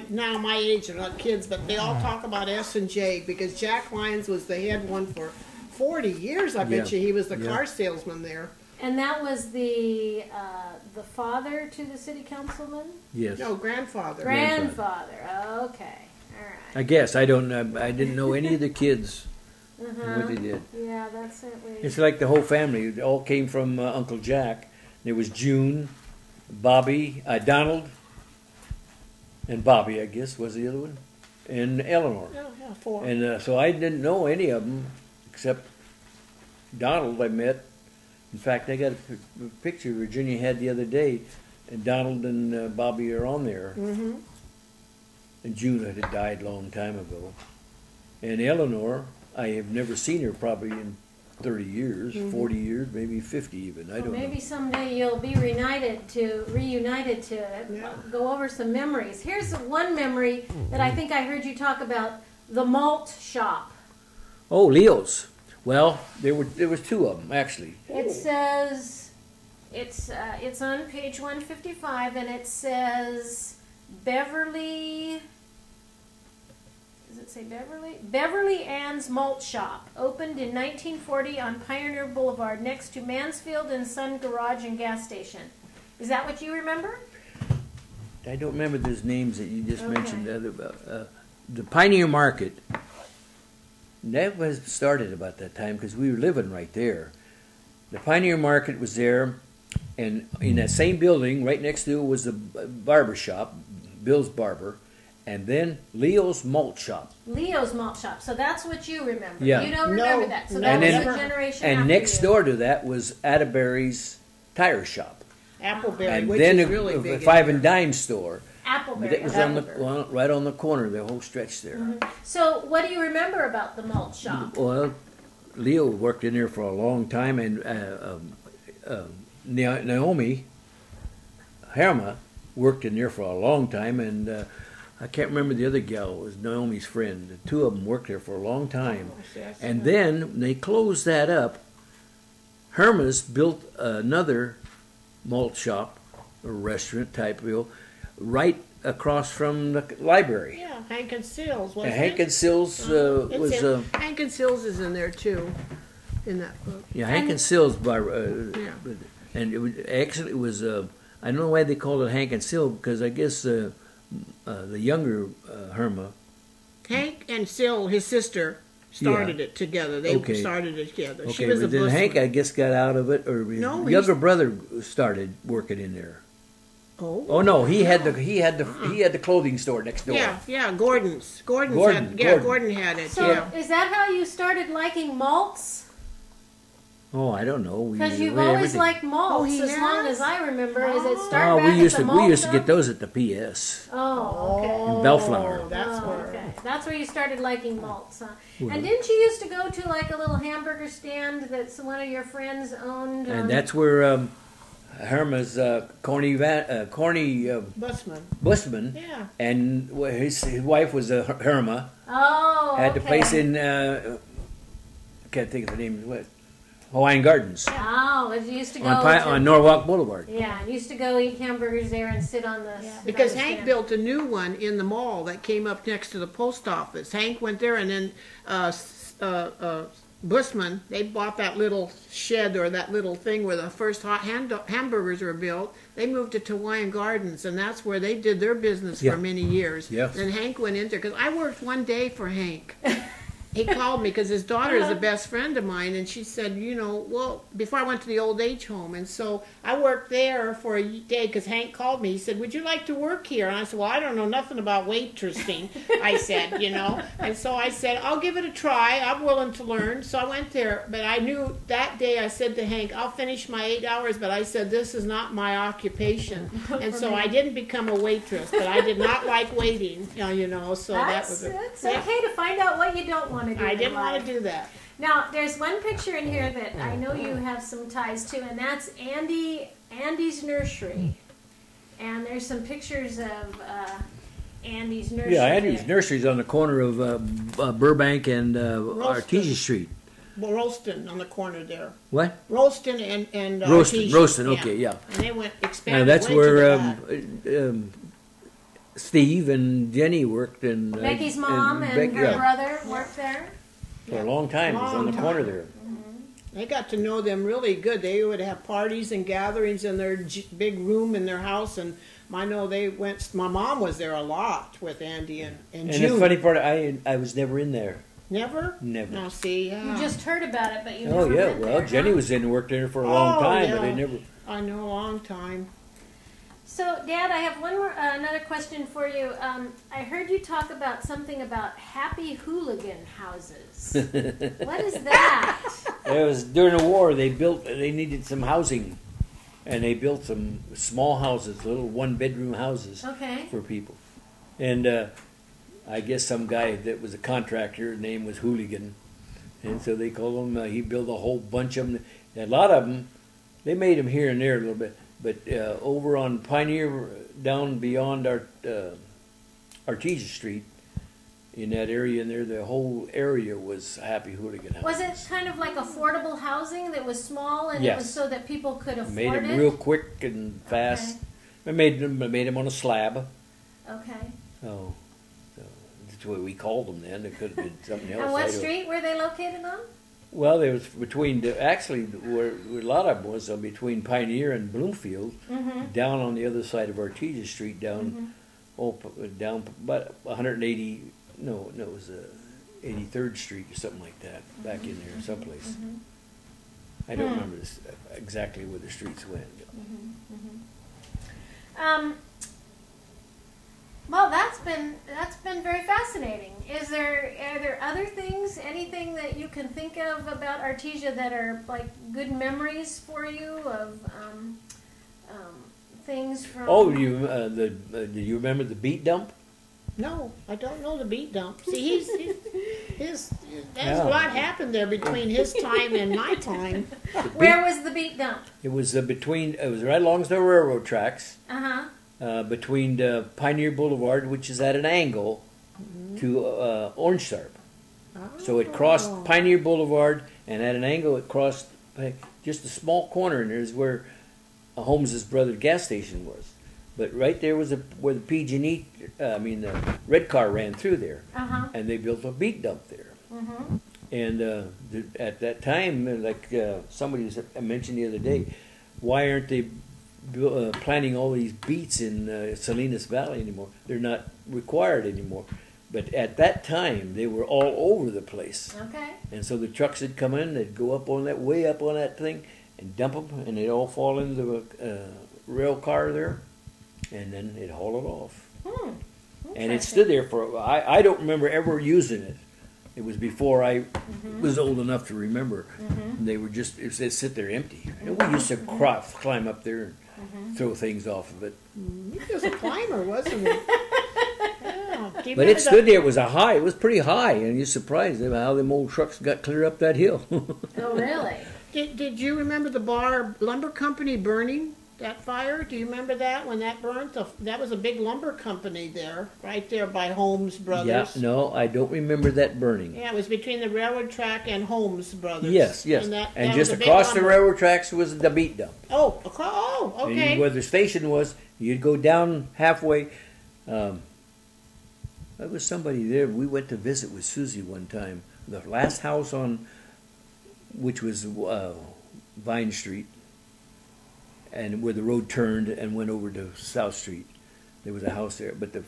[SPEAKER 3] now my age are not kids, but they all talk about S&J because Jack Lyons was the head one for 40 years. I bet you he was the car salesman there.
[SPEAKER 1] and that was the father to the city councilman?
[SPEAKER 2] Yes.
[SPEAKER 3] No, grandfather.
[SPEAKER 1] Grandfather. Okay. All right.
[SPEAKER 2] I guess I don't. I didn't know any of the kids and what they did.
[SPEAKER 1] Yeah, that's certainly.
[SPEAKER 2] It's like the whole family. They all came from Uncle Jack. There was June, Bobby, Donald, and Bobby, I guess, was the other one, and Eleanor.
[SPEAKER 3] Yeah, 4.
[SPEAKER 2] And so I didn't know any of them except Donald I met. In fact, I got a picture Virginia had the other day, and Donald and Bobby are on there.
[SPEAKER 3] Mm-hmm.
[SPEAKER 2] And June had died a long time ago. And Eleanor, I have never seen her probably in 30 years, 40 years, maybe 50 even. I don't
[SPEAKER 1] Maybe
[SPEAKER 2] know.
[SPEAKER 1] someday you'll be reunited to
[SPEAKER 3] Yeah.
[SPEAKER 1] go over some memories. Here's one memory that I think I heard you talk about: the malt shop.
[SPEAKER 2] Oh, Leo's. Well, there was two of them actually.
[SPEAKER 1] It says it's on page 155, and it says Beverly. Does it say Beverly? Beverly Ann's Malt Shop opened in 1940 on Pioneer Boulevard, next to Mansfield and Son Garage and Gas Station. Is that what you remember?
[SPEAKER 2] I don't remember those names that you just
[SPEAKER 1] Okay.
[SPEAKER 2] mentioned. The Pioneer Market. That was started about that time because we were living right there. The Pioneer Market was there, and in that same building, right next to it was the barber shop, Bill's Barber, and then Leo's Malt Shop.
[SPEAKER 1] Leo's Malt Shop. So that's what you remember.
[SPEAKER 2] Yeah.
[SPEAKER 1] You don't
[SPEAKER 3] No,
[SPEAKER 1] remember that. So
[SPEAKER 3] no,
[SPEAKER 1] that
[SPEAKER 2] And
[SPEAKER 1] was
[SPEAKER 2] then-
[SPEAKER 1] a generation
[SPEAKER 2] And
[SPEAKER 1] after
[SPEAKER 2] next
[SPEAKER 1] you.
[SPEAKER 2] door to that was Atterbury's Tire Shop,
[SPEAKER 3] Appleberry,
[SPEAKER 2] and
[SPEAKER 3] which
[SPEAKER 2] then
[SPEAKER 3] is really big.
[SPEAKER 2] a Five and Dime store.
[SPEAKER 1] Appleberry.
[SPEAKER 2] That was on the
[SPEAKER 1] Appleberry.
[SPEAKER 2] right on the corner, the whole stretch there.
[SPEAKER 1] So what do you remember about the malt shop?
[SPEAKER 2] Well, Leo worked in there for a long time, and Naomi Herma worked in there for a long time, and I can't remember the other gal. It was Naomi's friend. The two of them worked there for a long time, and then when they closed that up, Herma's built another malt shop or restaurant type deal right across from the library.
[SPEAKER 3] Yeah, Hank and Sills, wasn't
[SPEAKER 2] And Hank
[SPEAKER 3] it?
[SPEAKER 2] and Sills
[SPEAKER 3] It's
[SPEAKER 2] was
[SPEAKER 3] in- Hank and Sills is in there too, in that book.
[SPEAKER 2] yeah, Hank and Sills by
[SPEAKER 3] Yeah.
[SPEAKER 2] and it was I don't know why they called it Hank and Sill, because I guess the younger Herma.
[SPEAKER 3] Hank and Sill, his sister, started it together. They
[SPEAKER 2] Okay.
[SPEAKER 3] started it together. She
[SPEAKER 2] Okay,
[SPEAKER 3] was a
[SPEAKER 2] but then Hank,
[SPEAKER 3] Bushman.
[SPEAKER 2] I guess, got out of it, or his
[SPEAKER 3] No,
[SPEAKER 2] younger brother started working in there. Oh no, he had the clothing store next door.
[SPEAKER 3] Yeah, Gordon's. Gordon had it.
[SPEAKER 1] So
[SPEAKER 3] Yeah.
[SPEAKER 1] is that how you started liking malts?
[SPEAKER 2] Oh, I don't know.
[SPEAKER 1] Because you've always liked malts,
[SPEAKER 3] he
[SPEAKER 1] as
[SPEAKER 3] has?
[SPEAKER 1] long as I remember. Is it
[SPEAKER 2] Oh,
[SPEAKER 1] start back
[SPEAKER 2] we used
[SPEAKER 1] at the
[SPEAKER 2] to
[SPEAKER 1] malt
[SPEAKER 2] we used to
[SPEAKER 1] shop?
[SPEAKER 2] get those at the PS
[SPEAKER 1] Oh, okay.
[SPEAKER 2] in Bellflower.
[SPEAKER 3] That's
[SPEAKER 1] Oh,
[SPEAKER 3] where.
[SPEAKER 1] okay. That's where you started liking malts, huh?
[SPEAKER 2] Well,
[SPEAKER 1] And didn't you used to go to like a little hamburger stand that one of your friends owned?
[SPEAKER 2] And that's where Herma's Corny
[SPEAKER 3] Busman.
[SPEAKER 2] Busman,
[SPEAKER 3] Yeah.
[SPEAKER 2] and his wife was Herma.
[SPEAKER 1] Oh,
[SPEAKER 2] Had the
[SPEAKER 1] okay.
[SPEAKER 2] place in I can't think of the name. What? Hawaiian Gardens
[SPEAKER 1] Oh, it used to go
[SPEAKER 2] on Norwalk Boulevard.
[SPEAKER 1] Yeah, I used to go eat hamburgers there and sit on the.
[SPEAKER 3] Because
[SPEAKER 1] on the
[SPEAKER 3] Hank
[SPEAKER 1] stand.
[SPEAKER 3] built a new one in the mall that came up next to the post office. Hank went there, and then Busman, they bought that little shed or that little thing where the first hot hamburgers were built. They moved it to Hawaiian Gardens, and that's where they did their business
[SPEAKER 2] Yeah.
[SPEAKER 3] for many years.
[SPEAKER 2] Yes.
[SPEAKER 3] And Hank went in there, because I worked one day for Hank. He called me because his daughter is a best friend of mine, and she said, well, before I went to the old age home, and so I worked there for a day because Hank called me. He said, would you like to work here? And I said, well, I don't know nothing about waitressing, I said, and so I said, I'll give it a try. I'm willing to learn. So I went there, but I knew that day I said to Hank, I'll finish my 8 hours, but I said, this is not my occupation. And so I didn't become a waitress, but I did not like waiting, so that was it.
[SPEAKER 1] It's okay to find out what you don't want to do.
[SPEAKER 3] I
[SPEAKER 1] in
[SPEAKER 3] didn't
[SPEAKER 1] life.
[SPEAKER 3] want to do that.
[SPEAKER 1] Now, there's one picture in here that I know you have some ties to, and that's Andy's nursery. And there's some pictures of Andy's nursery.
[SPEAKER 2] Yeah, Andrew's
[SPEAKER 1] there.
[SPEAKER 2] nursery's on the corner of Burbank and Artesia Street.
[SPEAKER 3] Well, Rolston on the corner there.
[SPEAKER 2] What?
[SPEAKER 3] Rolston and
[SPEAKER 2] Roaston.
[SPEAKER 3] Artesia.
[SPEAKER 2] Roaston. Okay, yeah.
[SPEAKER 3] And they went
[SPEAKER 2] Now
[SPEAKER 3] expanded.
[SPEAKER 2] that's
[SPEAKER 3] way
[SPEAKER 2] where
[SPEAKER 3] to the back.
[SPEAKER 2] Steve and Jenny worked, and
[SPEAKER 1] Becky's mom and
[SPEAKER 2] Becky-
[SPEAKER 1] her
[SPEAKER 2] yeah,
[SPEAKER 1] brother worked there.
[SPEAKER 2] for a long time. It was on the
[SPEAKER 3] Long
[SPEAKER 2] corner
[SPEAKER 3] time.
[SPEAKER 2] there.
[SPEAKER 3] They got to know them really good. They would have parties and gatherings in their big room in their house, and I know they went. My mom was there a lot with Andy and
[SPEAKER 2] And
[SPEAKER 3] June.
[SPEAKER 2] the funny part, I was never in there.
[SPEAKER 3] Never.
[SPEAKER 2] Never.
[SPEAKER 3] Now see,
[SPEAKER 1] You just heard about it, but you
[SPEAKER 2] Oh
[SPEAKER 1] never
[SPEAKER 2] yeah,
[SPEAKER 1] went
[SPEAKER 2] well
[SPEAKER 1] there,
[SPEAKER 2] Jenny
[SPEAKER 1] huh?
[SPEAKER 2] was in and worked there for a long
[SPEAKER 3] Oh,
[SPEAKER 2] time, but
[SPEAKER 3] yeah.
[SPEAKER 2] I never.
[SPEAKER 3] I know a long time.
[SPEAKER 1] So, Dad, I have one more, another question for you. I heard you talk about something about happy hooligan houses. What is that?
[SPEAKER 2] It was during the war. They needed some housing, and they built some small houses, little one-bedroom houses
[SPEAKER 1] Okay.
[SPEAKER 2] for people. And I guess some guy that was a contractor, his name was Hooligan, and so they called him. He built a whole bunch of them. A lot of them, they made them here and there a little bit. But over on Pioneer, down beyond Artesia Street, in that area in there, the whole area was happy hooligan houses.
[SPEAKER 1] Was it kind of like affordable housing that was small and it
[SPEAKER 2] Yes.
[SPEAKER 1] was so that people could afford
[SPEAKER 2] Made them
[SPEAKER 1] it?
[SPEAKER 2] real quick and fast. I made them on a slab.
[SPEAKER 1] Okay.
[SPEAKER 2] Oh, so that's what we called them then. It could have been something else.
[SPEAKER 1] And
[SPEAKER 2] I
[SPEAKER 1] what
[SPEAKER 2] don't-
[SPEAKER 1] street were they located on?
[SPEAKER 2] Well, there was between actually where a lot of them was between Pioneer and Bloomfield, down on the other side of Artesia Street, down down about 180. No, it was 83rd Street or something like that. Back in there, someplace. I don't remember exactly where the streets went.
[SPEAKER 1] Well, that's been very fascinating. Are there other things, anything that you can think of about Artesia that are like good memories for you of things from?
[SPEAKER 2] Oh, do you remember the beet dump?
[SPEAKER 3] No, I don't know the beat dump. See, there's
[SPEAKER 2] Yeah.
[SPEAKER 3] a lot happened there between his time and my time.
[SPEAKER 1] Where was the beet dump?
[SPEAKER 2] It was it was right along the railroad tracks. Between Pioneer Boulevard, which is at an angle, to Orange Sarp. So it crossed Pioneer Boulevard, and at an angle it crossed just a small corner, and there's where Holmes's brother gas station was. But right there was where the PG&E, the red car ran through there, and they built a beet dump there. And at that time, like somebody mentioned the other day, why aren't they planting all these beets in Salinas Valley anymore? They're not required anymore. But at that time, they were all over the place.
[SPEAKER 1] Okay.
[SPEAKER 2] And so the trucks would come in, they'd go up on that, way up on that thing, and dump them, and they'd all fall into the rail car there. and then it'd haul it off. And it
[SPEAKER 1] Interesting.
[SPEAKER 2] stood there for, I don't remember ever using it. It was before I was old enough to remember. And they were just, it'd sit there empty. And we used to climb up there and throw things off of it.
[SPEAKER 3] He was a climber, wasn't he? Yeah. Do you
[SPEAKER 2] But
[SPEAKER 3] remember
[SPEAKER 2] it stood there, it was it was pretty high, and you're surprised at how them old trucks got clear up that hill.
[SPEAKER 1] Oh, really?
[SPEAKER 3] Did you remember the Bar Lumber Company burning? That fire? Do you remember that when that burnt? That was a big lumber company there, right there by Holmes Brothers.
[SPEAKER 2] Yeah, no, I don't remember that burning.
[SPEAKER 3] Yeah, it was between the railroad track and Holmes Brothers.
[SPEAKER 2] Yes.
[SPEAKER 3] And,
[SPEAKER 2] And
[SPEAKER 3] that
[SPEAKER 2] just
[SPEAKER 3] was a big
[SPEAKER 2] across the
[SPEAKER 3] lumber-
[SPEAKER 2] railroad tracks was the beat dump.
[SPEAKER 3] Oh, okay.
[SPEAKER 2] And where the station was, you'd go down halfway. There was somebody there. We went to visit with Susie one time. The last house on, which was Vine Street, and where the road turned and went over to South Street. There was a house there, but the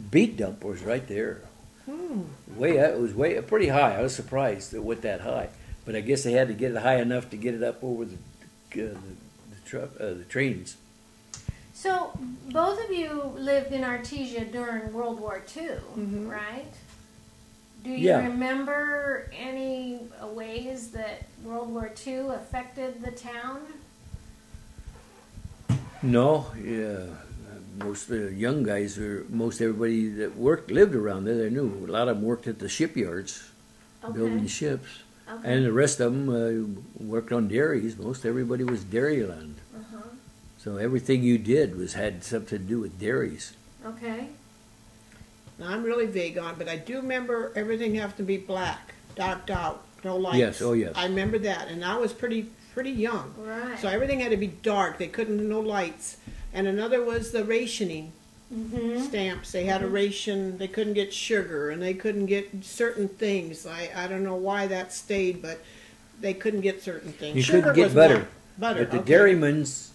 [SPEAKER 2] beat dump was right there. It was pretty high. I was surprised it went that high, but I guess they had to get it high enough to get it up over the trains.
[SPEAKER 1] So, both of you lived in Artesia during World War II, right? Do you
[SPEAKER 2] Yeah.
[SPEAKER 1] remember any ways that World War II affected the town?
[SPEAKER 2] No, yeah. Most of the young guys, most everybody that lived around there, they knew. A lot of them worked at the shipyards, building ships.
[SPEAKER 1] Okay.
[SPEAKER 2] And the rest of them worked on dairies. Most everybody was dairyland. So everything you did had something to do with dairies.
[SPEAKER 1] Okay.
[SPEAKER 3] Now, I'm really vague on, but I do remember everything have to be black, darked out, no lights.
[SPEAKER 2] Yes, oh yes.
[SPEAKER 3] I remember that, and I was pretty young.
[SPEAKER 1] Right.
[SPEAKER 3] So everything had to be dark. They couldn't, no lights. And another was the rationing stamps. They had a ration. They couldn't get sugar, and they couldn't get certain things. I don't know why that stayed, but they couldn't get certain things.
[SPEAKER 2] You
[SPEAKER 3] Sugar
[SPEAKER 2] couldn't get
[SPEAKER 3] was
[SPEAKER 2] butter.
[SPEAKER 3] one. Butter.
[SPEAKER 2] But the
[SPEAKER 3] okay.
[SPEAKER 2] dairymen's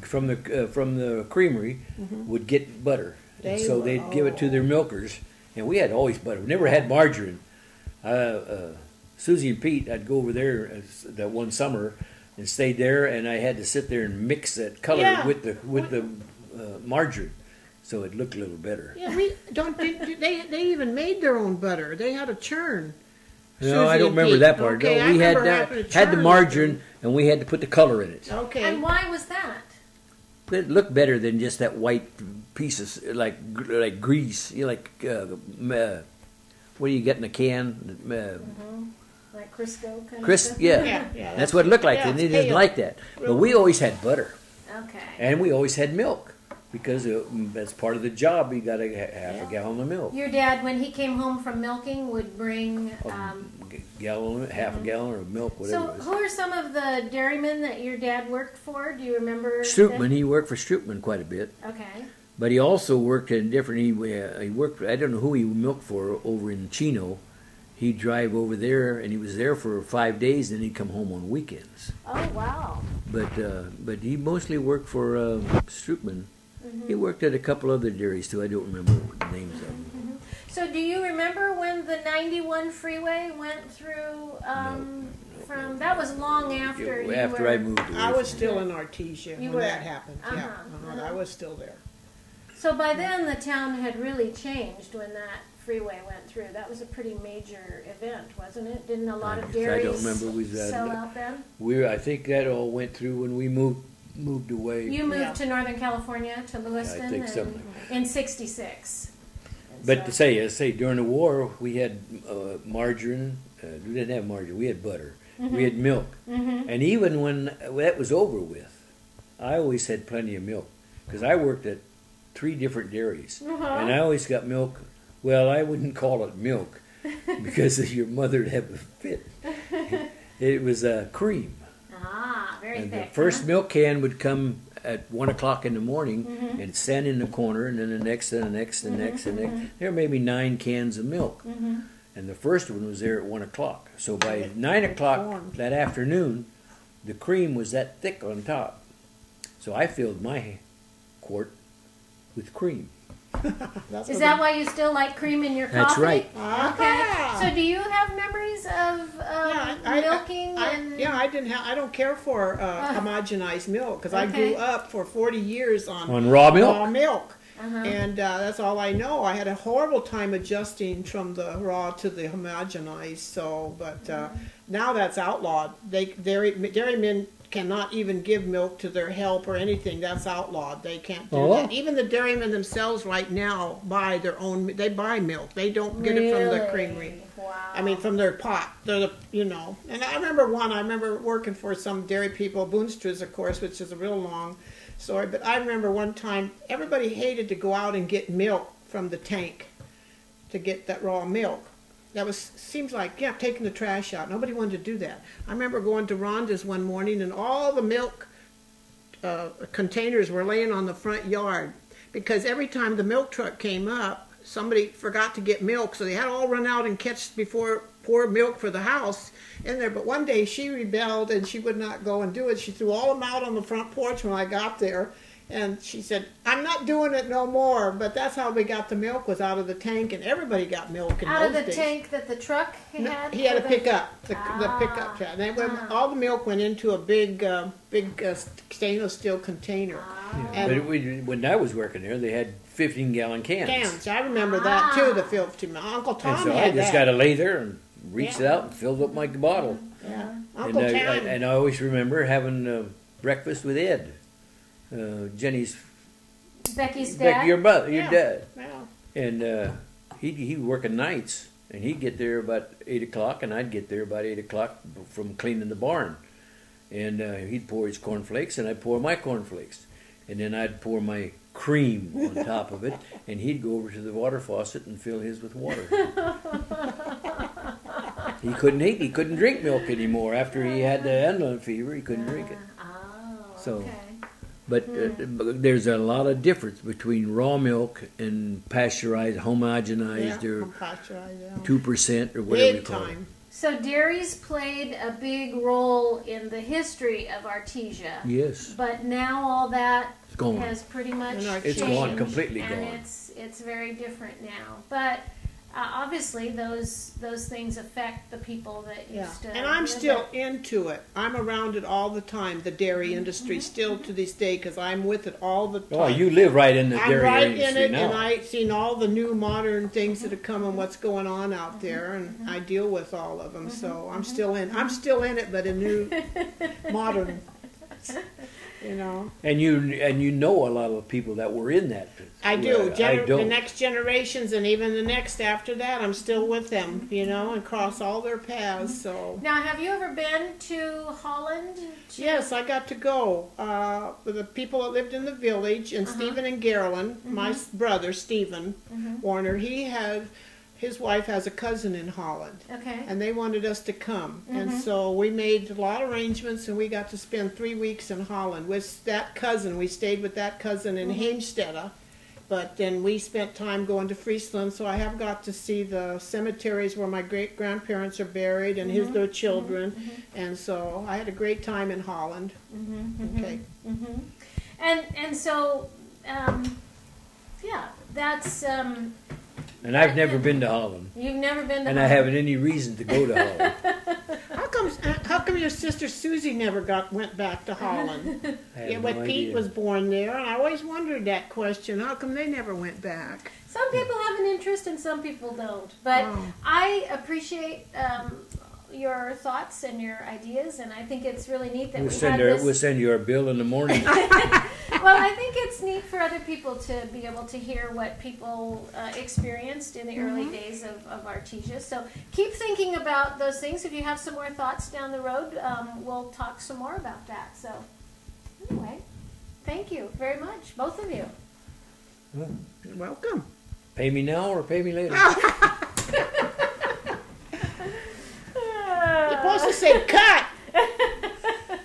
[SPEAKER 2] from the creamery would get butter. And so they'd give it to their milkers. And we had always butter. We never had margarine. Susie and Pete, I'd go over there that one summer and stayed there, and I had to sit there and mix that color with the margarine, so it looked a little better.
[SPEAKER 3] Yeah, they even made their own butter. They had a churn.
[SPEAKER 2] No,
[SPEAKER 3] Susie
[SPEAKER 2] I don't
[SPEAKER 3] and
[SPEAKER 2] remember
[SPEAKER 3] Pete.
[SPEAKER 2] that part.
[SPEAKER 3] Okay,
[SPEAKER 2] No,
[SPEAKER 3] I
[SPEAKER 2] we had
[SPEAKER 3] remember having to
[SPEAKER 2] had the
[SPEAKER 3] churn
[SPEAKER 2] margarine, and we had to put the color in it.
[SPEAKER 3] Okay.
[SPEAKER 1] And why was that?
[SPEAKER 2] It looked better than just that white pieces, like grease. You what do you get in a can?
[SPEAKER 1] Like Crisco kind
[SPEAKER 2] Crisp,
[SPEAKER 1] of stuff?
[SPEAKER 2] yeah. That's what it looked like,
[SPEAKER 3] yeah,
[SPEAKER 2] and they
[SPEAKER 3] it's
[SPEAKER 2] didn't
[SPEAKER 3] pale.
[SPEAKER 2] like that. But we always had butter,
[SPEAKER 1] Okay.
[SPEAKER 2] and we always had milk, because that's part of the job. You got to have a gallon of milk,
[SPEAKER 1] Your dad, when he came home from milking, would bring...
[SPEAKER 2] half a gallon of milk, whatever
[SPEAKER 1] so
[SPEAKER 2] it was.
[SPEAKER 1] who are some of the dairymen that your dad worked for? Do you remember?
[SPEAKER 2] Stroopman, he worked for Stroopman quite a bit.
[SPEAKER 1] Okay.
[SPEAKER 2] But he also worked in different. He worked. I don't know who he milked for over in Chino. He'd drive over there, and he was there for 5 days. Then he'd come home on weekends.
[SPEAKER 1] Oh, wow.
[SPEAKER 2] But he mostly worked for Stroopman. He worked at a couple other dairies too. I don't remember the names of them.
[SPEAKER 1] So do you remember when the 91 freeway went through from... That was long after you
[SPEAKER 2] After
[SPEAKER 1] were...
[SPEAKER 2] I moved away.
[SPEAKER 3] I was still in Artesia
[SPEAKER 1] You
[SPEAKER 3] when
[SPEAKER 1] were?
[SPEAKER 3] that happened. I was still there.
[SPEAKER 1] So by then the town had really changed when that freeway went through. That was a pretty major event, wasn't it? Didn't a lot of
[SPEAKER 2] I
[SPEAKER 1] dairies
[SPEAKER 2] don't remember.
[SPEAKER 1] sell out then?
[SPEAKER 2] I think that all went through when we moved away.
[SPEAKER 1] You moved to Northern California, to Lewiston,
[SPEAKER 2] think so.
[SPEAKER 1] in 66.
[SPEAKER 2] But to say during the war, we had margarine. We didn't have margarine. We had butter. We had milk. And even when that was over with, I always had plenty of milk because I worked at 3 different dairies, and I always got milk. Well, I wouldn't call it milk because your mother'd have a fit. It was cream.
[SPEAKER 1] Ah, very
[SPEAKER 2] And
[SPEAKER 1] thick.
[SPEAKER 2] the first
[SPEAKER 1] huh?
[SPEAKER 2] milk can would come at 1 o'clock in the morning and stand in the corner, and then the next, and the next, and the next, and the next. There were maybe 9 cans of milk. And the first one was there at 1 o'clock. So by 9 o'clock that afternoon, the cream was that thick on top. So I filled my quart with cream.
[SPEAKER 3] That's
[SPEAKER 1] Is
[SPEAKER 3] what
[SPEAKER 1] that why you still like cream in your coffee?
[SPEAKER 2] That's right.
[SPEAKER 3] Ah.
[SPEAKER 1] Okay. So do you have memories of milking and?
[SPEAKER 3] Yeah, I don't care for homogenized milk because I grew up for 40 years on
[SPEAKER 2] raw milk.
[SPEAKER 3] Raw milk. And that's all I know. I had a horrible time adjusting from the raw to the homogenized. So, but now that's outlawed. Dairymen cannot even give milk to their help or anything. That's outlawed. They can't do that. Even the dairymen themselves right now buy their own. They buy milk. They don't get it from the creamery.
[SPEAKER 1] Wow.
[SPEAKER 3] I mean, from their pot. They're And I remember working for some dairy people, Boonstra's, of course, which is a real long story. But I remember one time everybody hated to go out and get milk from the tank to get that raw milk. That seems like taking the trash out. Nobody wanted to do that. I remember going to Rhonda's one morning and all the milk containers were laying on the front yard because every time the milk truck came up, somebody forgot to get milk, so they had to all run out and pour milk for the house in there. But one day she rebelled and she would not go and do it. She threw all them out on the front porch when I got there. And she said, I'm not doing it no more. But that's how we got the milk, was out of the tank, and everybody got milk in
[SPEAKER 1] out
[SPEAKER 3] those
[SPEAKER 1] of the
[SPEAKER 3] days.
[SPEAKER 1] tank that the truck had?
[SPEAKER 3] No, he had to pick up, the pickup truck. All the milk went into a big stainless steel container.
[SPEAKER 2] But when I was working there, they had 15-gallon cans.
[SPEAKER 3] Cans, I remember that too, the 15. Uncle Tom
[SPEAKER 2] And so
[SPEAKER 3] had
[SPEAKER 2] I just got to lay there and reached it out and filled up my bottle.
[SPEAKER 3] Yeah.
[SPEAKER 2] And
[SPEAKER 3] Uncle Tom.
[SPEAKER 2] I always remember having breakfast with Ed, Jennie's
[SPEAKER 1] Becky's dad?
[SPEAKER 2] your dad.
[SPEAKER 3] Yeah.
[SPEAKER 2] And he'd working nights, and he'd get there about 8 o'clock, and I'd get there about 8 o'clock from cleaning the barn. And he'd pour his cornflakes, and I'd pour my cornflakes. And then I'd pour my cream on top of it, and he'd go over to the water faucet and fill his with water. He couldn't drink milk anymore after he had the animal fever. He couldn't drink it.
[SPEAKER 1] Oh, okay.
[SPEAKER 2] But there's a lot of difference between raw milk and pasteurized, homogenized, or 2% or whatever you call it.
[SPEAKER 1] So dairies played a big role in the history of Artesia.
[SPEAKER 2] Yes.
[SPEAKER 1] But now all that
[SPEAKER 2] gone.
[SPEAKER 1] has pretty much changed.
[SPEAKER 2] It's gone, completely
[SPEAKER 1] and
[SPEAKER 2] gone.
[SPEAKER 1] It's very different now. But obviously those things affect the people that used to.
[SPEAKER 3] And I'm still into it. I'm around it all the time, the dairy industry, still to this day, because I'm with it all the time.
[SPEAKER 2] Oh, you live right in the
[SPEAKER 3] I'm
[SPEAKER 2] dairy
[SPEAKER 3] right
[SPEAKER 2] industry
[SPEAKER 3] in it,
[SPEAKER 2] now.
[SPEAKER 3] and I've seen all the new modern things that have come and what's going on out there, and I deal with all of them. So I'm still in. I'm still in it, but in new modern.
[SPEAKER 2] And you know a lot of people that were in that.
[SPEAKER 3] I do.
[SPEAKER 2] I don't.
[SPEAKER 3] The next generations and even the next after that, I'm still with them, and cross all their paths. So
[SPEAKER 1] now, have you ever been to Holland?
[SPEAKER 3] Yes, I got to go with the people that lived in the village, and Stephen and Carolyn, my brother Stephen Warriner, his wife has a cousin in Holland.
[SPEAKER 1] Okay.
[SPEAKER 3] And they wanted us to come. And so we made a lot of arrangements, and we got to spend 3 weeks in Holland with that cousin. We stayed with that cousin in Heemstede. But then we spent time going to Friesland, so I have got to see the cemeteries where my great-grandparents are buried and their children. And so I had a great time in Holland. Okay.
[SPEAKER 1] And so, that's...
[SPEAKER 2] And I've never been to Holland.
[SPEAKER 1] You've never been to Holland?
[SPEAKER 2] And I haven't any reason to go to Holland.
[SPEAKER 3] How come your sister Susie never went back to Holland? Pete was born there, and I always wondered that question. How come they never went back?
[SPEAKER 1] Some people have an interest and some people don't. But I appreciate your thoughts and your ideas, and I think it's really neat that
[SPEAKER 2] we'll send you our bill in the morning.
[SPEAKER 1] Well, I think it's neat for other people to be able to hear what people experienced in the early days of Artesia. So keep thinking about those things. If you have some more thoughts down the road, we'll talk some more about that. So anyway, thank you very much, both of you.
[SPEAKER 3] You're welcome.
[SPEAKER 2] Pay me now or pay me later.
[SPEAKER 3] You're supposed to say cut.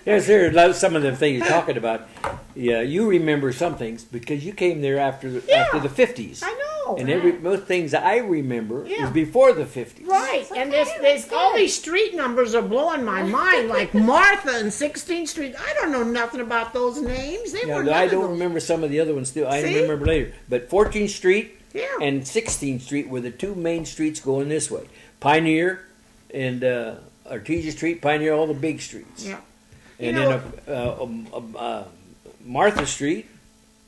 [SPEAKER 2] Yes, there are some of the things you're talking about. Yeah, you remember some things because you came there after the 50s.
[SPEAKER 3] I know.
[SPEAKER 2] And most things I remember is before the 50s.
[SPEAKER 3] Right.
[SPEAKER 1] Okay,
[SPEAKER 3] And there's all these street numbers are blowing my mind, like Martha and 16th Street. I don't know nothing about those names. They were
[SPEAKER 2] I don't remember some of the other ones still. I
[SPEAKER 3] See?
[SPEAKER 2] remember later. But 14th Street,
[SPEAKER 3] Yeah.
[SPEAKER 2] and 16th Street were the two main streets going this way. Pioneer and Artesia Street, Pioneer, all the big streets.
[SPEAKER 3] Yeah.
[SPEAKER 2] And
[SPEAKER 3] You
[SPEAKER 2] then Martha Street,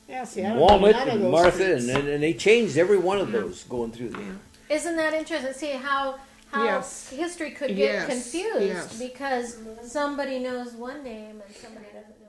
[SPEAKER 3] Yeah, see, I don't know
[SPEAKER 2] Walnut,
[SPEAKER 3] none of
[SPEAKER 2] and
[SPEAKER 3] those
[SPEAKER 2] Martha,
[SPEAKER 3] streets.
[SPEAKER 2] and they changed every one of those going through there.
[SPEAKER 1] Isn't that interesting? See how
[SPEAKER 3] Yes.
[SPEAKER 1] history could get
[SPEAKER 3] Yes,
[SPEAKER 1] confused
[SPEAKER 3] yes.
[SPEAKER 1] because somebody knows one name and somebody doesn't